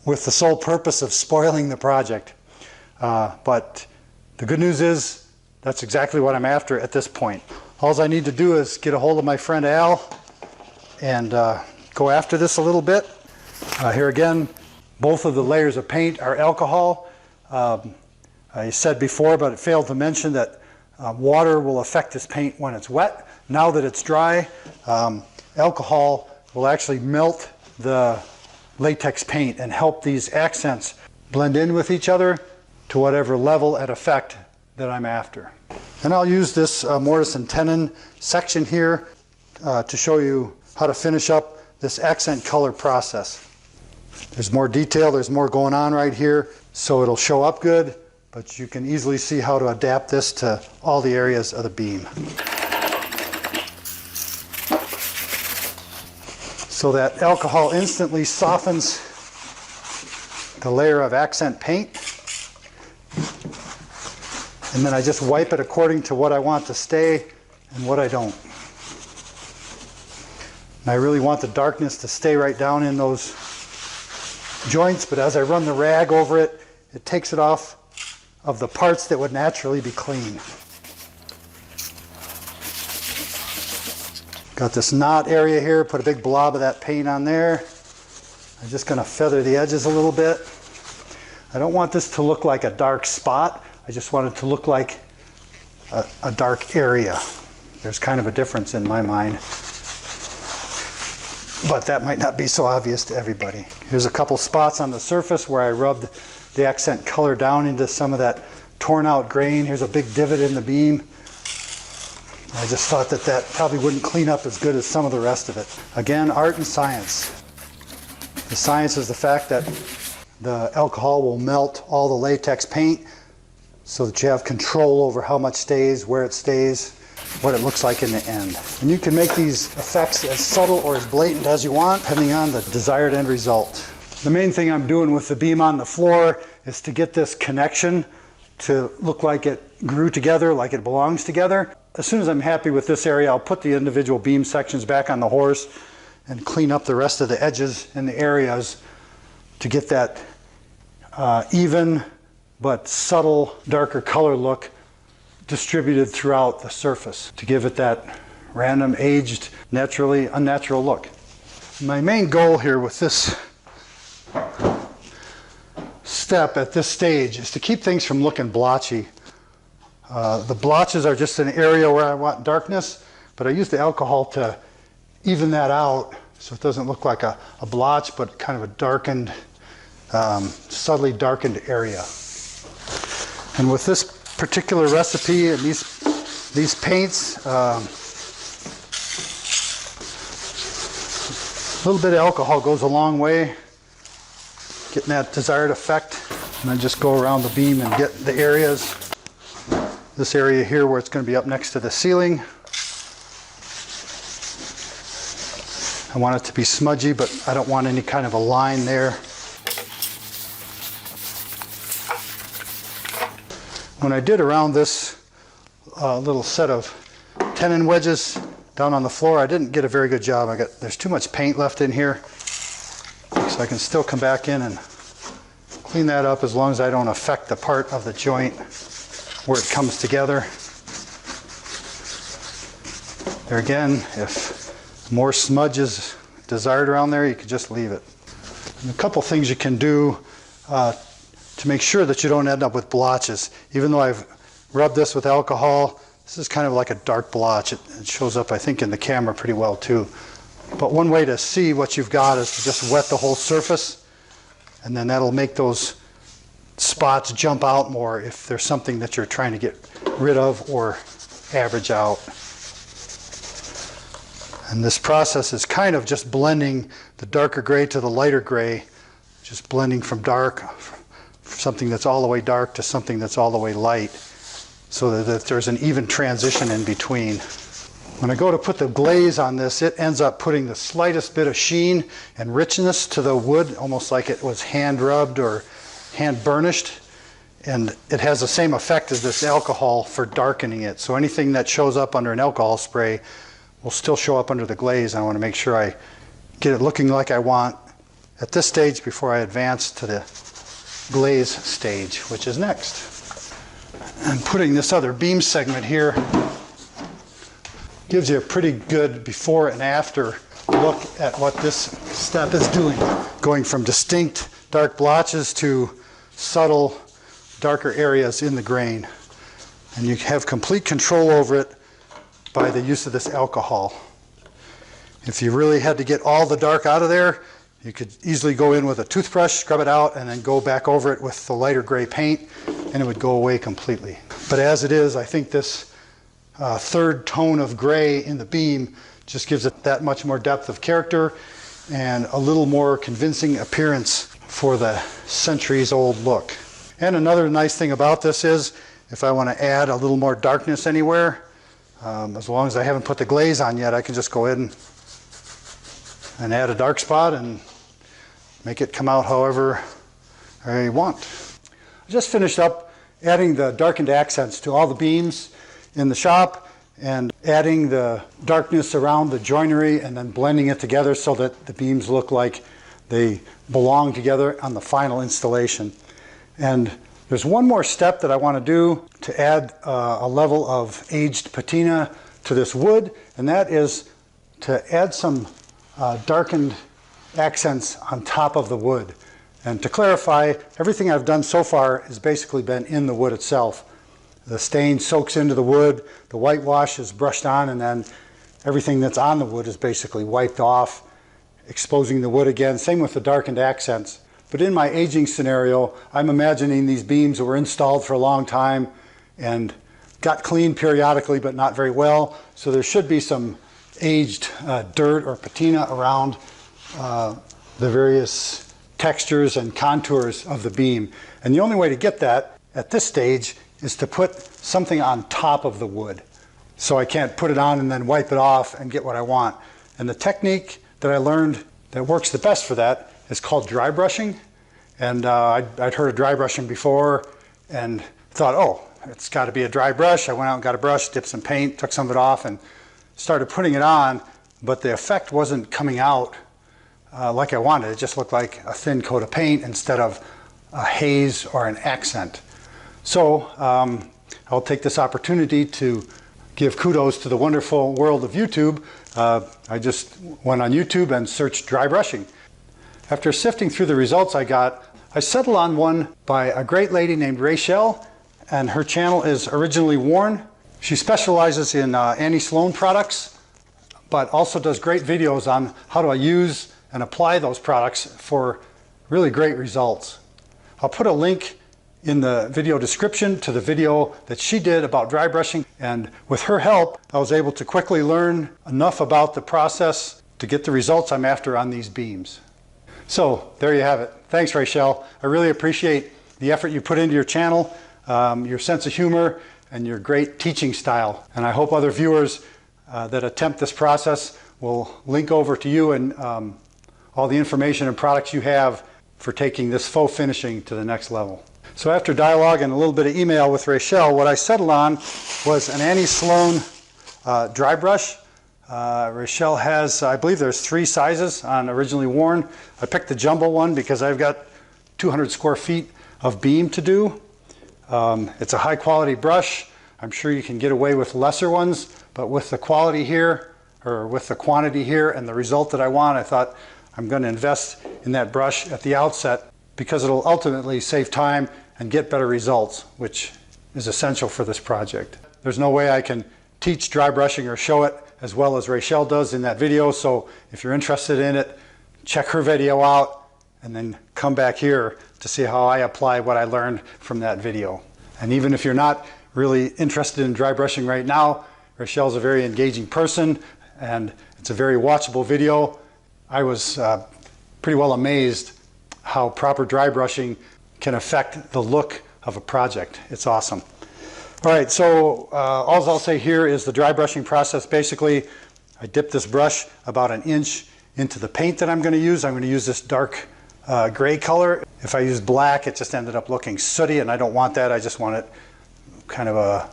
with the sole purpose of spoiling the project. But the good news is That's exactly what I'm after at this point. All I need to do is get a hold of my friend Al and go after this a little bit. Here again, both of the layers of paint are alcohol. I said before, but it failed to mention that water will affect this paint when it's wet. Now that it's dry, alcohol will actually melt the latex paint and help these accents blend in with each other to whatever level and effect that I'm after. And I'll use this mortise and tenon section here to show you how to finish up this accent color process. There's more detail, there's more going on right here, so it'll show up good, but you can easily see how to adapt this to all the areas of the beam. So that alcohol instantly softens the layer of accent paint. And then I just wipe it according to what I want to stay and what I don't. And I really want the darkness to stay right down in those joints, but as I run the rag over it, it takes it off of the parts that would naturally be clean. Got this knot area here, put a big blob of that paint on there. I'm just going to feather the edges a little bit. I don't want this to look like a dark spot. I just want it to look like a dark area. There's kind of a difference in my mind, but that might not be so obvious to everybody. Here's a couple spots on the surface where I rubbed the accent color down into some of that torn out grain. Here's a big divot in the beam. I just thought that that probably wouldn't clean up as good as some of the rest of it. Again, art and science. The science is the fact that the alcohol will melt all the latex paint so that you have control over how much stays, where it stays, what it looks like in the end. And you can make these effects as subtle or as blatant as you want, depending on the desired end result. The main thing I'm doing with the beam on the floor is to get this connection to look like it grew together, like it belongs together. As soon as I'm happy with this area, I'll put the individual beam sections back on the horse and clean up the rest of the edges and the areas to get that even but subtle darker color look distributed throughout the surface to give it that random, aged, naturally unnatural look. My main goal here with this step at this stage is to keep things from looking blotchy. The blotches are just an area where I want darkness, but I use the alcohol to even that out so it doesn't look like a blotch, but kind of a darkened, subtly darkened area. And with this particular recipe and these paints, a little bit of alcohol goes a long way, getting that desired effect. And I just go around the beam and get the areas. This area here where it's going to be up next to the ceiling. I want it to be smudgy, but I don't want any kind of a line there. When I did around this little set of tenon wedges down on the floor, I didn't get a very good job. There's too much paint left in here, so I can still come back in and clean that up as long as I don't affect the part of the joint where it comes together. There again, if more smudge is desired around there, you can just leave it. And a couple things you can do to make sure that you don't end up with blotches. Even though I've rubbed this with alcohol, this is kind of like a dark blotch. It shows up, I think, in the camera pretty well too. But one way to see what you've got is to just wet the whole surface, and then that'll make those spots jump out more if there's something that you're trying to get rid of or average out. And this process is kind of just blending the darker gray to the lighter gray, just blending from dark, something that's all the way dark to something that's all the way light, so that there's an even transition in between. When I go to put the glaze on this, it ends up putting the slightest bit of sheen and richness to the wood, almost like it was hand rubbed or hand burnished, and it has the same effect as this alcohol for darkening it. So anything that shows up under an alcohol spray will still show up under the glaze. I want to make sure I get it looking like I want at this stage before I advance to the glaze stage, which is next. And putting this other beam segment here gives you a pretty good before and after look at what this step is doing, going from distinct dark blotches to subtle darker areas in the grain. And you have complete control over it by the use of this alcohol. If you really had to get all the dark out of there, you could easily go in with a toothbrush, scrub it out, and then go back over it with the lighter gray paint, and it would go away completely. But as it is, I think this third tone of gray in the beam just gives it that much more depth of character and a little more convincing appearance for the centuries-old look. And another nice thing about this is, if I want to add a little more darkness anywhere, as long as I haven't put the glaze on yet, I can just go in and add a dark spot and make it come out however I want. I just finished up adding the darkened accents to all the beams in the shop and adding the darkness around the joinery and then blending it together so that the beams look like they belong together on the final installation. And there's one more step that I want to do to add a level of aged patina to this wood, and that is to add some darkened accents on top of the wood. And to clarify, everything I've done so far has basically been in the wood itself. The stain soaks into the wood, the whitewash is brushed on, and then everything that's on the wood is basically wiped off, exposing the wood again. Same with the darkened accents. But in my aging scenario, I'm imagining these beams were installed for a long time and got cleaned periodically, but not very well. So there should be some aged dirt or patina around the various textures and contours of the beam. And the only way to get that at this stage is to put something on top of the wood. So I can't put it on and then wipe it off and get what I want. And the technique that I learned that works the best for that is called dry brushing. And I'd heard of dry brushing before and thought, oh, it's got to be a dry brush. I went out and got a brush, dipped some paint, took some of it off, and started putting it on, but the effect wasn't coming out like I wanted. It just looked like a thin coat of paint instead of a haze or an accent. So I'll take this opportunity to give kudos to the wonderful world of YouTube. I just went on YouTube and searched dry brushing. After sifting through the results I got, I settled on one by a great lady named Rachel, and her channel is Originally Worn. She specializes in Annie Sloan products, but also does great videos on how to use and apply those products for really great results. I'll put a link in the video description to the video that she did about dry brushing, and with her help, I was able to quickly learn enough about the process to get the results I'm after on these beams. So there you have it. Thanks, Rachel. I really appreciate the effort you put into your channel, your sense of humor, and your great teaching style. And I hope other viewers that attempt this process will link over to you and all the information and products you have for taking this faux finishing to the next level. So after dialogue and a little bit of email with Rachel, what I settled on was an Annie Sloan dry brush. Rachel has, I believe there's 3 sizes on Originally Worn. I picked the jumbo one because I've got 200 square feet of beam to do. It's a high quality brush. I'm sure you can get away with lesser ones, but with the quality here, or with the quantity here and the result that I want, I thought I'm going to invest in that brush at the outset because it'll ultimately save time and get better results, which is essential for this project. There's no way I can teach dry brushing or show it as well as Rachel does in that video, so if you're interested in it, check her video out and then come back here to see how I apply what I learned from that video. And even if you're not really interested in dry brushing right now, Rachel's a very engaging person and it's a very watchable video. I was pretty well amazed how proper dry brushing can affect the look of a project. It's awesome. All right, so all I'll say here is the dry brushing process. Basically, I dip this brush about 1 inch into the paint that I'm going to use. I'm going to use this dark gray color. If I used black, it just ended up looking sooty, and I don't want that. I just want it kind of a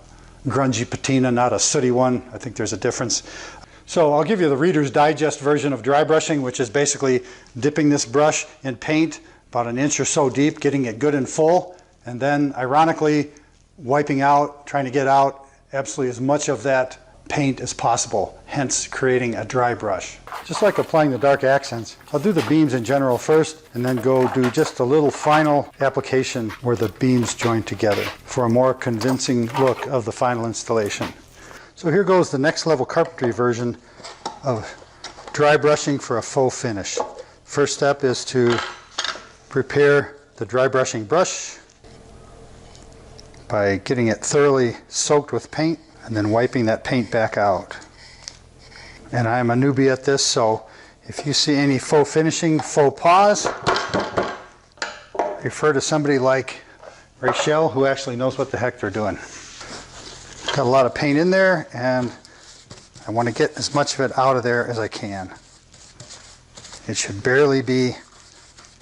grungy patina, not a sooty one. I think there's a difference. So I'll give you the Reader's Digest version of dry brushing, which is basically dipping this brush in paint about 1 inch or so deep, getting it good and full, and then ironically wiping out, trying to get out absolutely as much of that paint as possible, hence creating a dry brush. Just like applying the dark accents, I'll do the beams in general first and then go do just a little final application where the beams join together for a more convincing look of the final installation. So here goes the next level carpentry version of dry brushing for a faux finish. First step is to prepare the dry brushing brush by getting it thoroughly soaked with paint and then wiping that paint back out. And I'm a newbie at this, so if you see any faux finishing faux pas, refer to somebody like Rachel, who actually knows what the heck they're doing. Got a lot of paint in there, and I want to get as much of it out of there as I can. It should barely be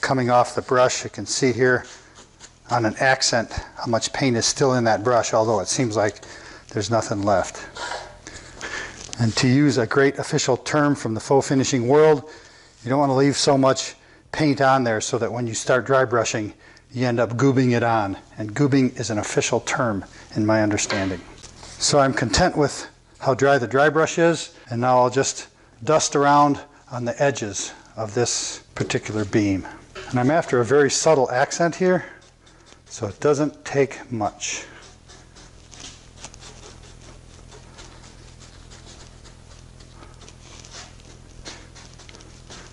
coming off the brush. You can see here on an accent how much paint is still in that brush, although it seems like there's nothing left. And to use a great official term from the faux finishing world, you don't want to leave so much paint on there so that when you start dry brushing, you end up goobing it on. And goobing is an official term in my understanding. So I'm content with how dry the dry brush is, and now I'll just dust around on the edges of this particular beam. And I'm after a very subtle accent here, so it doesn't take much.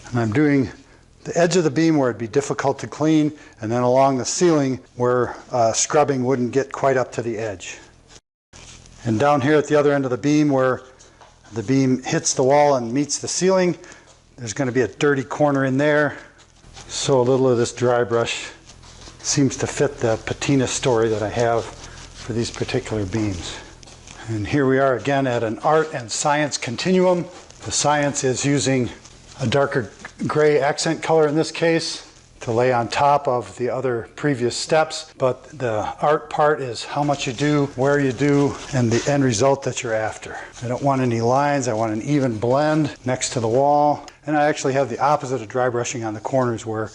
And I'm doing the edge of the beam where it'd be difficult to clean, and then along the ceiling where scrubbing wouldn't get quite up to the edge. And down here at the other end of the beam where the beam hits the wall and meets the ceiling, there's going to be a dirty corner in there. So a little of this dry brush seems to fit the patina story that I have for these particular beams. And here we are again at an art and science continuum. The science is using a darker gray accent color in this case to lay on top of the other previous steps, but the art part is how much you do, where you do, and the end result that you're after. I don't want any lines, I want an even blend next to the wall. And I actually have the opposite of dry brushing on the corners where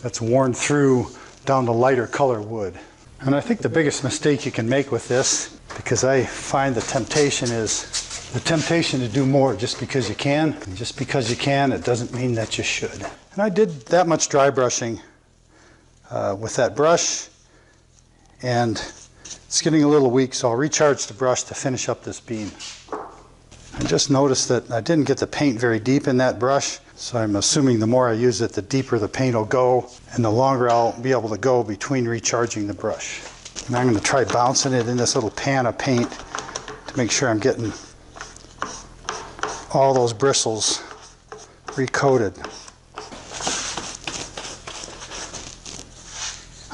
that's worn through down to lighter color wood. And I think the biggest mistake you can make with this, because I find the temptation to do more just because you can. And just because you can, it doesn't mean that you should. And I did that much dry brushing with that brush, and it's getting a little weak, so I'll recharge the brush to finish up this beam. I just noticed that I didn't get the paint very deep in that brush, so I'm assuming the more I use it, the deeper the paint will go, and the longer I'll be able to go between recharging the brush. And I'm going to try bouncing it in this little pan of paint to make sure I'm getting all those bristles recoated.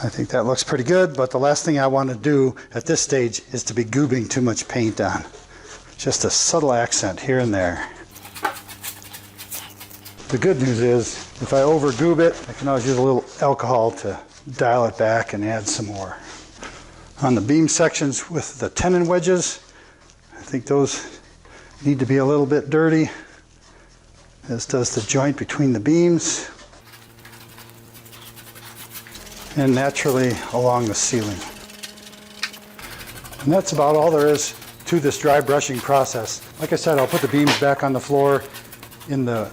I think that looks pretty good, but the last thing I want to do at this stage is to be goobing too much paint on. Just a subtle accent here and there. The good news is, if I over goob it, I can always use a little alcohol to dial it back and add some more. On the beam sections with the tenon wedges, I think those need to be a little bit dirty, as does the joint between the beams, and naturally along the ceiling. And that's about all there is to this dry brushing process. Like I said, I'll put the beams back on the floor in the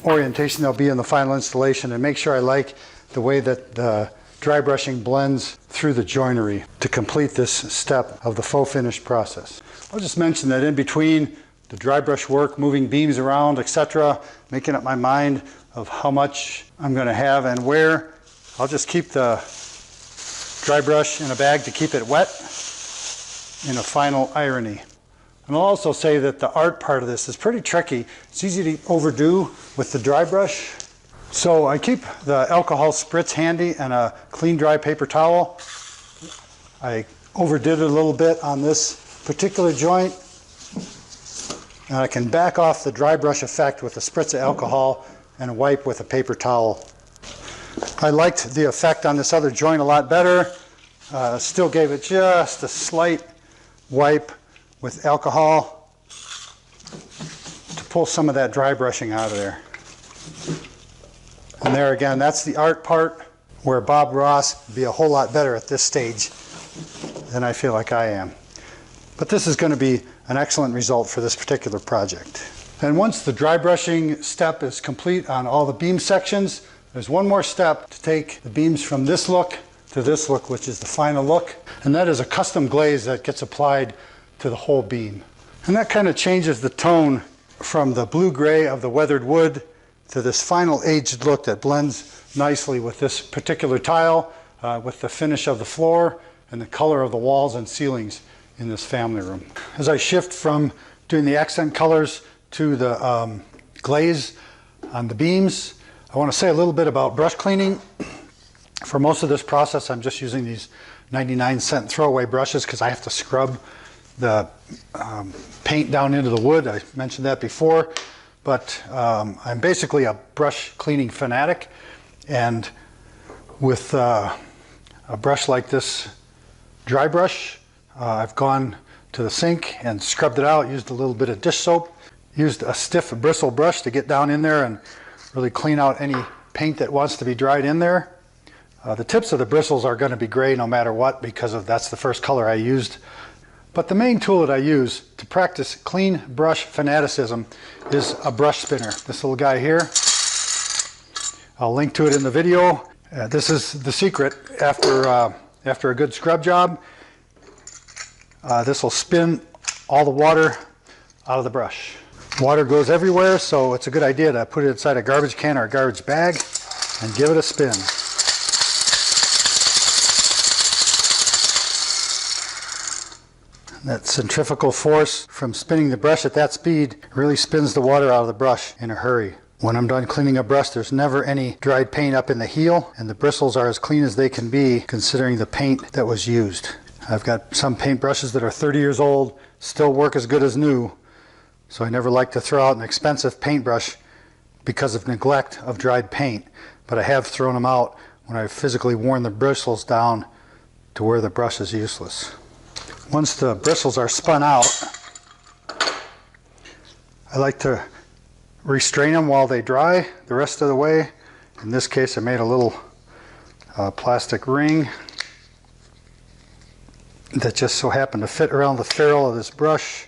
orientation they'll be in the final installation, and make sure I like the way that the dry brushing blends through the joinery to complete this step of the faux finish process. I'll just mention that in between the dry brush work, moving beams around, etc., making up my mind of how much I'm going to have and where, I'll just keep the dry brush in a bag to keep it wet in a final irony. And I'll also say that the art part of this is pretty tricky. It's easy to overdo with the dry brush. So I keep the alcohol spritz handy and a clean dry paper towel. I overdid it a little bit on this particular joint, and I can back off the dry brush effect with a spritz of alcohol and a wipe with a paper towel. I liked the effect on this other joint a lot better. Still gave it just a slight wipe with alcohol to pull some of that dry brushing out of there. And there again, that's the art part, where Bob Ross would be a whole lot better at this stage than I feel like I am. But this is going to be an excellent result for this particular project. And once the dry brushing step is complete on all the beam sections, there's one more step to take the beams from this look to this look, which is the final look. And that is a custom glaze that gets applied to the whole beam. And that kind of changes the tone from the blue-gray of the weathered wood to this final aged look that blends nicely with this particular tile, with the finish of the floor and the color of the walls and ceilings in this family room. As I shift from doing the accent colors to the glaze on the beams, I want to say a little bit about brush cleaning. For most of this process, I'm just using these 99-cent throwaway brushes because I have to scrub the paint down into the wood. I mentioned that before, but I'm basically a brush cleaning fanatic, and with a brush like this dry brush, I've gone to the sink and scrubbed it out, used a little bit of dish soap, used a stiff bristle brush to get down in there and really clean out any paint that wants to be dried in there. The tips of the bristles are going to be gray no matter what because that's the first color I used. But the main tool that I use to practice clean brush fanaticism is a brush spinner. This little guy here. I'll link to it in the video. This is the secret. After a good scrub job, this will spin all the water out of the brush. Water goes everywhere, so it's a good idea to put it inside a garbage can or a garbage bag and give it a spin. That centrifugal force from spinning the brush at that speed really spins the water out of the brush in a hurry. When I'm done cleaning a brush, there's never any dried paint up in the heel, and the bristles are as clean as they can be considering the paint that was used. I've got some paint brushes that are 30 years old, still work as good as new, so I never like to throw out an expensive paintbrush because of neglect of dried paint, but I have thrown them out when I've physically worn the bristles down to where the brush is useless. Once the bristles are spun out, I like to restrain them while they dry the rest of the way. In this case, I made a little plastic ring that just so happened to fit around the ferrule of this brush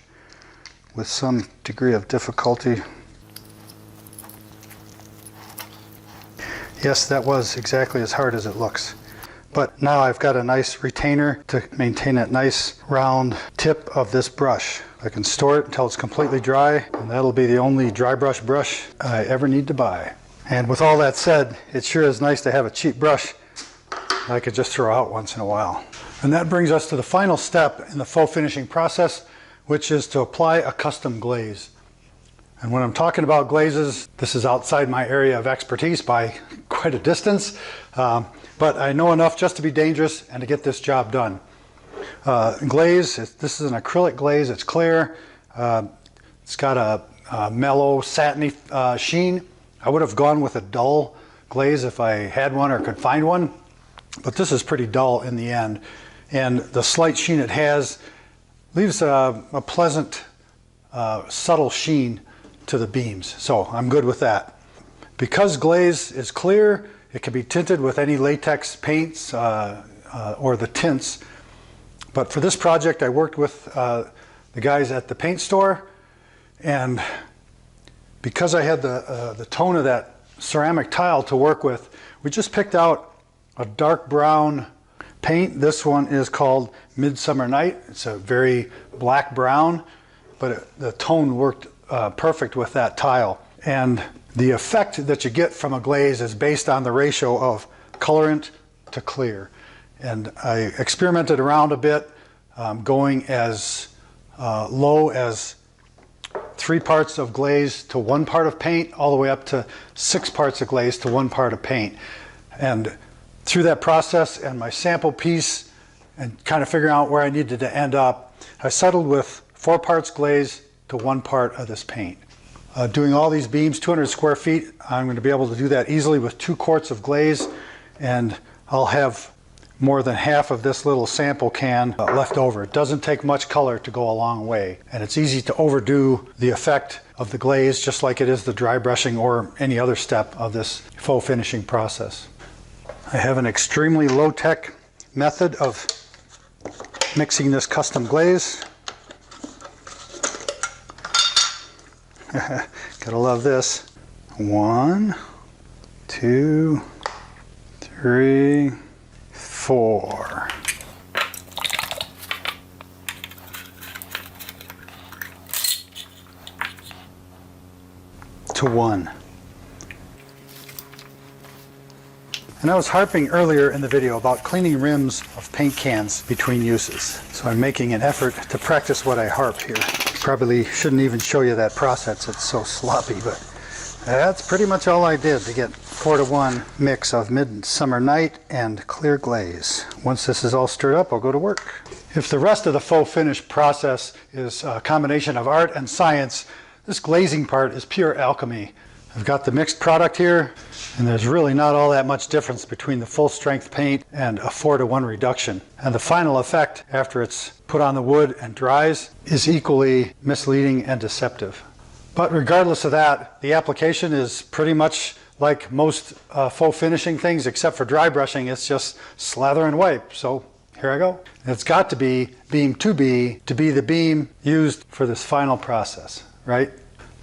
with some degree of difficulty. Yes, that was exactly as hard as it looks. But now I've got a nice retainer to maintain that nice round tip of this brush. I can store it until it's completely dry, and that'll be the only dry brush I ever need to buy. And with all that said, it sure is nice to have a cheap brush that I could just throw out once in a while. And that brings us to the final step in the faux finishing process, which is to apply a custom glaze. And when I'm talking about glazes, this is outside my area of expertise by quite a distance. But I know enough just to be dangerous and to get this job done. Glaze, this is an acrylic glaze. It's clear. It's got a mellow, satiny sheen. I would have gone with a dull glaze if I had one or could find one, but this is pretty dull in the end. And the slight sheen it has leaves a pleasant, subtle sheen to the beams. So I'm good with that. Because glaze is clear, it can be tinted with any latex paints or the tints. But for this project, I worked with the guys at the paint store, and because I had the tone of that ceramic tile to work with, we just picked out a dark brown paint. This one is called Midsummer Night. It's a very black brown, but the tone worked perfect with that tile. And the effect that you get from a glaze is based on the ratio of colorant to clear. And I experimented around a bit, going as low as 3 parts of glaze to 1 part of paint, all the way up to 6 parts of glaze to 1 part of paint. And through that process and my sample piece and kind of figuring out where I needed to end up, I settled with 4 parts glaze to 1 part of this paint. Doing all these beams, 200 square feet, I'm going to be able to do that easily with 2 quarts of glaze, and I'll have more than half of this little sample can left over. It doesn't take much color to go a long way, and it's easy to overdo the effect of the glaze just like it is the dry brushing or any other step of this faux finishing process. I have an extremely low-tech method of mixing this custom glaze. Gotta love this. 1, 2, 3, 4. To 1. And I was harping earlier in the video about cleaning rims of paint cans between uses. So I'm making an effort to practice what I harp here. Probably shouldn't even show you that process, it's so sloppy, but that's pretty much all I did to get 4-to-1 mix of Midsummer Night and clear glaze. Once this is all stirred up, I'll go to work. If the rest of the faux finish process is a combination of art and science, this glazing part is pure alchemy. I've got the mixed product here, and there's really not all that much difference between the full strength paint and a 4-to-1 reduction. And the final effect, after it's put on the wood and dries, is equally misleading and deceptive. But regardless of that, the application is pretty much like most faux finishing things, except for dry brushing. It's just slather and wipe. So here I go. It's got to be beam 2B to be the beam used for this final process, right?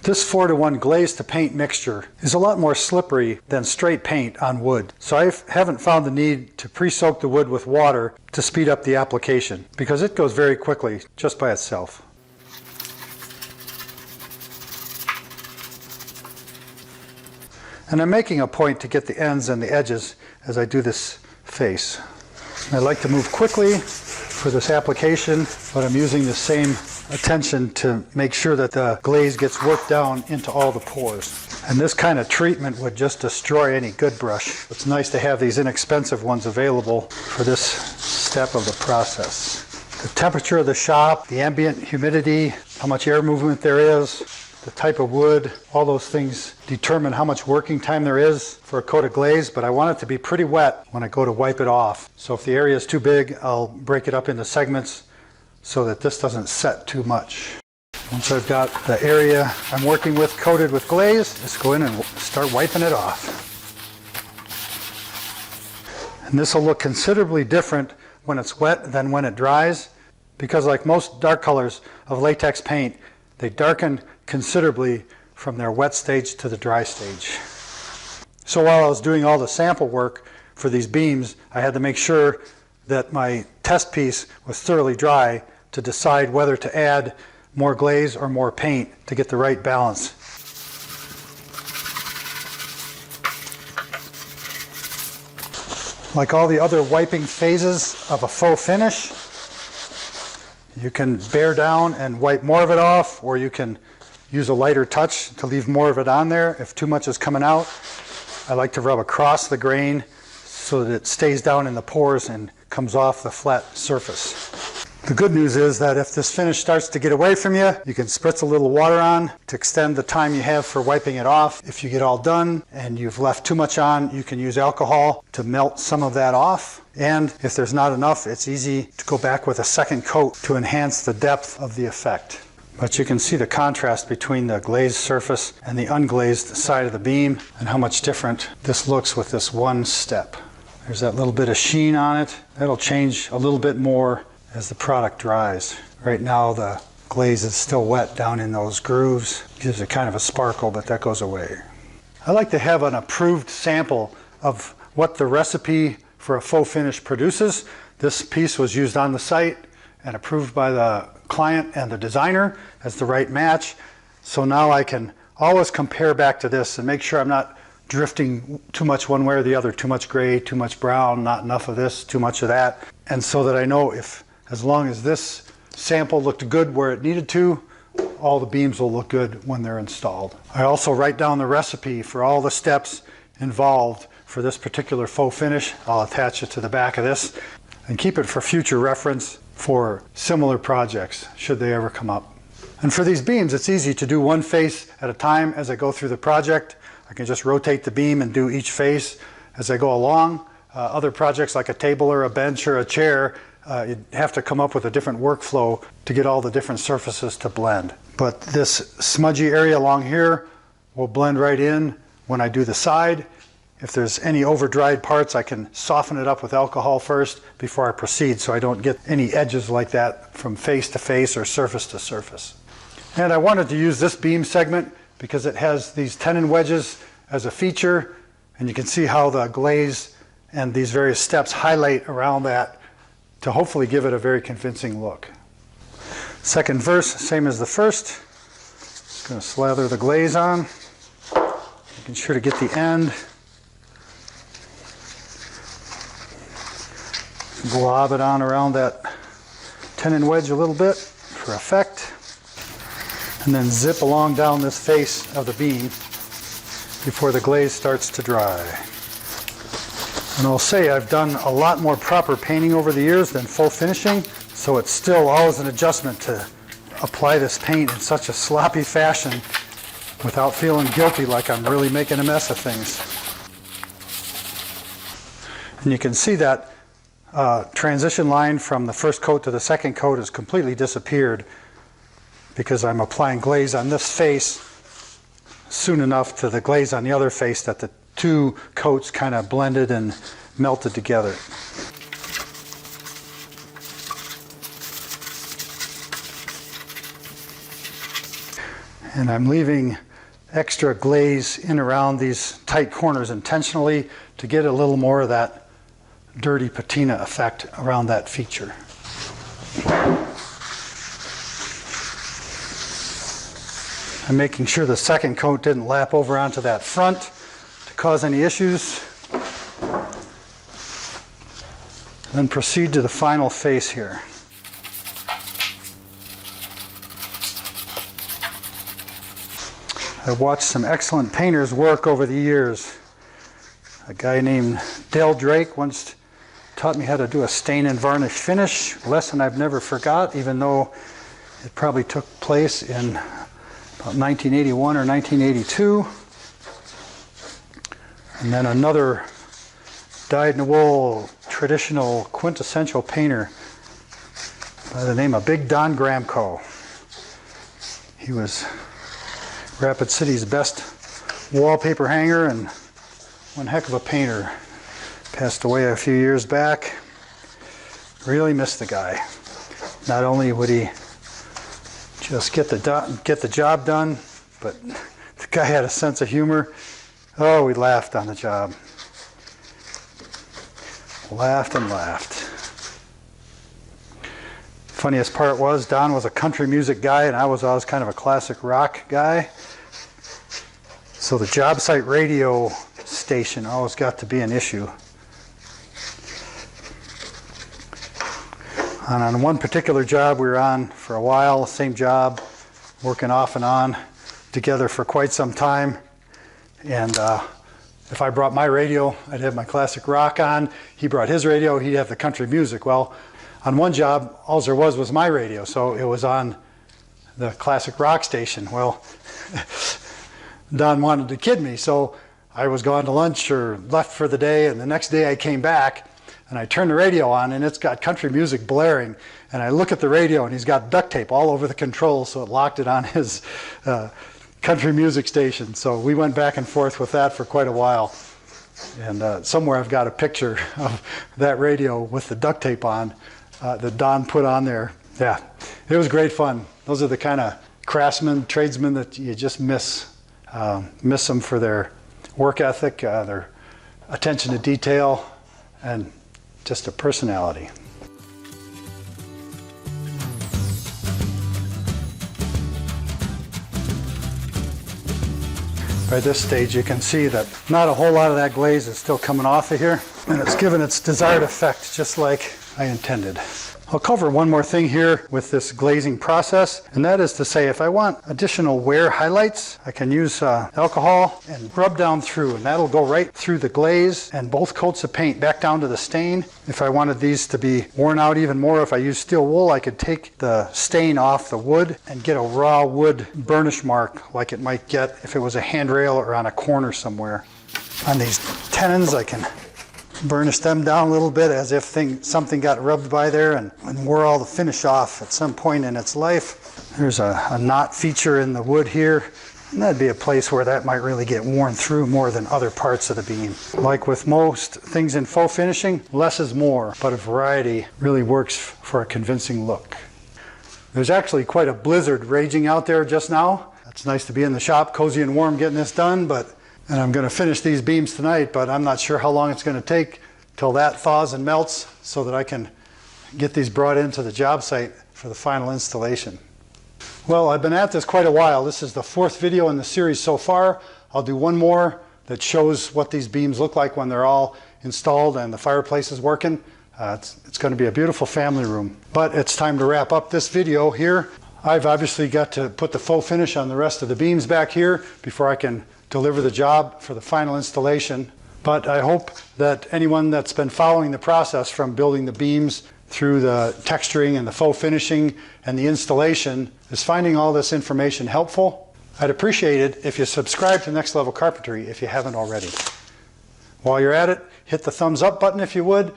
This 4-to-1 glaze to paint mixture is a lot more slippery than straight paint on wood. So I haven't found the need to pre-soak the wood with water to speed up the application, because it goes very quickly just by itself. And I'm making a point to get the ends and the edges as I do this face. I like to move quickly for this application, but I'm using the same attention to make sure that the glaze gets worked down into all the pores. And this kind of treatment would just destroy any good brush. It's nice to have these inexpensive ones available for this step of the process. The temperature of the shop, the ambient humidity, how much air movement there is, the type of wood, all those things determine how much working time there is for a coat of glaze, but I want it to be pretty wet when I go to wipe it off. So if the area is too big, I'll break it up into segments so that this doesn't set too much. Once I've got the area I'm working with coated with glaze, just go in and start wiping it off. And this will look considerably different when it's wet than when it dries, because like most dark colors of latex paint, they darken considerably from their wet stage to the dry stage. So while I was doing all the sample work for these beams, I had to make sure that my test piece was thoroughly dry to decide whether to add more glaze or more paint to get the right balance. Like all the other wiping phases of a faux finish, you can bear down and wipe more of it off, or you can use a lighter touch to leave more of it on there if too much is coming out. I like to rub across the grain so that it stays down in the pores and comes off the flat surface. The good news is that if this finish starts to get away from you, you can spritz a little water on to extend the time you have for wiping it off. If you get all done and you've left too much on, you can use alcohol to melt some of that off. And if there's not enough, it's easy to go back with a second coat to enhance the depth of the effect. But you can see the contrast between the glazed surface and the unglazed side of the beam and how much different this looks with this one step. There's that little bit of sheen on it. That'll change a little bit more as the product dries. Right now the glaze is still wet down in those grooves. Gives it kind of a sparkle, but that goes away. I like to have an approved sample of what the recipe for a faux finish produces. This piece was used on the site and approved by the client and the designer as the right match. So now I can always compare back to this and make sure I'm not drifting too much one way or the other, too much gray, too much brown, not enough of this, too much of that. And so that I know if, as long as this sample looked good where it needed to, all the beams will look good when they're installed. I also write down the recipe for all the steps involved for this particular faux finish. I'll attach it to the back of this and keep it for future reference for similar projects should they ever come up. And for these beams, it's easy to do one face at a time as I go through the project. I can just rotate the beam and do each face as I go along. Other projects like a table or a bench or a chair, you'd have to come up with a different workflow to get all the different surfaces to blend. But this smudgy area along here will blend right in when I do the side, If there's any over-dried parts, I can soften it up with alcohol first before I proceed so I don't get any edges like that from face to face or surface to surface. And I wanted to use this beam segment because it has these tenon wedges as a feature, and you can see how the glaze and these various steps highlight around that to hopefully give it a very convincing look. Second verse, same as the first. Just going to slather the glaze on, making sure to get the end. Glob it on around that tenon wedge a little bit for effect, and then zip along down this face of the beam before the glaze starts to dry. And I'll say I've done a lot more proper painting over the years than faux finishing, so it's still always an adjustment to apply this paint in such a sloppy fashion without feeling guilty like I'm really making a mess of things. And you can see that transition line from the first coat to the second coat has completely disappeared because I'm applying glaze on this face soon enough to the glaze on the other face that the two coats kind of blended and melted together. And I'm leaving extra glaze in around these tight corners intentionally to get a little more of that dirty patina effect around that feature. I'm making sure the second coat didn't lap over onto that front to cause any issues. Then proceed to the final face here. I've watched some excellent painters work over the years. A guy named Dale Drake once taught me how to do a stain and varnish finish, a lesson I've never forgot, even though it probably took place in about 1981 or 1982. And then another dyed-in-the-wool traditional quintessential painter by the name of Big Don Gramco. He was Rapid City's best wallpaper hanger and one heck of a painter. Passed away a few years back. Really missed the guy. Not only would he just get the job done, but the guy had a sense of humor. Oh, we laughed on the job. Laughed and laughed. Funniest part was Don was a country music guy and I was always kind of a classic rock guy. So the job site radio station always got to be an issue. And on one particular job we were on for a while, same job, working off and on together for quite some time. And if I brought my radio, I'd have my classic rock on. He brought his radio, he'd have the country music. Well, on one job, all there was my radio, so it was on the classic rock station. Well, Don wanted to kid me, so I was gone to lunch or left for the day, and the next day I came back and I turned the radio on and it's got country music blaring, and I look at the radio and he's got duct tape all over the controls, so it locked it on his country music station. So we went back and forth with that for quite a while, and somewhere I've got a picture of that radio with the duct tape on that Don put on there. Yeah, it was great fun. Those are the kind of craftsmen, tradesmen that you just miss them for their work ethic, their attention to detail, and just a personality. By this stage you can see that not a whole lot of that glaze is still coming off of here, and it's given its desired effect just like I intended. I'll cover one more thing here with this glazing process, and that is to say if I want additional wear highlights, I can use alcohol and rub down through, and that'll go right through the glaze and both coats of paint back down to the stain. If I wanted these to be worn out even more, if I use steel wool, I could take the stain off the wood and get a raw wood burnish mark like it might get if it was a handrail or on a corner somewhere. On these tenons, I can burnish them down a little bit as if something got rubbed by there and wore all the finish off at some point in its life. There's a knot feature in the wood here. And that'd be a place where that might really get worn through more than other parts of the beam. Like with most things in faux finishing, less is more, but a variety really works for a convincing look. There's actually quite a blizzard raging out there just now. It's nice to be in the shop, cozy and warm, getting this done, and I'm going to finish these beams tonight, but I'm not sure how long it's going to take till that thaws and melts so that I can get these brought into the job site for the final installation. Well, I've been at this quite a while. This is the 4th video in the series so far. I'll do one more that shows what these beams look like when they're all installed and the fireplace is working. It's going to be a beautiful family room. But it's time to wrap up this video here. I've obviously got to put the faux finish on the rest of the beams back here before I can deliver the job for the final installation. But I hope that anyone that's been following the process from building the beams through the texturing and the faux finishing and the installation is finding all this information helpful. I'd appreciate it if you subscribe to Next Level Carpentry if you haven't already. While you're at it, hit the thumbs up button if you would.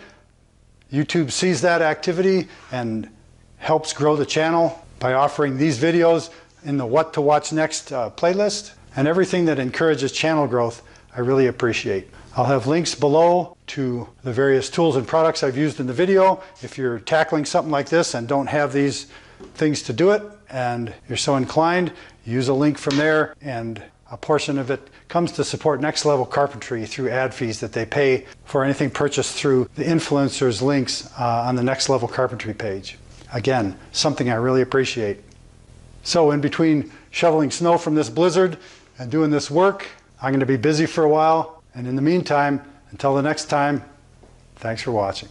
YouTube sees that activity and helps grow the channel by offering these videos in the What to Watch Next playlist, and everything that encourages channel growth I really appreciate. I'll have links below to the various tools and products I've used in the video. If you're tackling something like this and don't have these things to do it and you're so inclined, use a link from there, and a portion of it comes to support Next Level Carpentry through ad fees that they pay for anything purchased through the influencers' links on the Next Level Carpentry page. Again, something I really appreciate. So in between shoveling snow from this blizzard and doing this work, I'm going to be busy for a while. And in the meantime, until the next time, thanks for watching.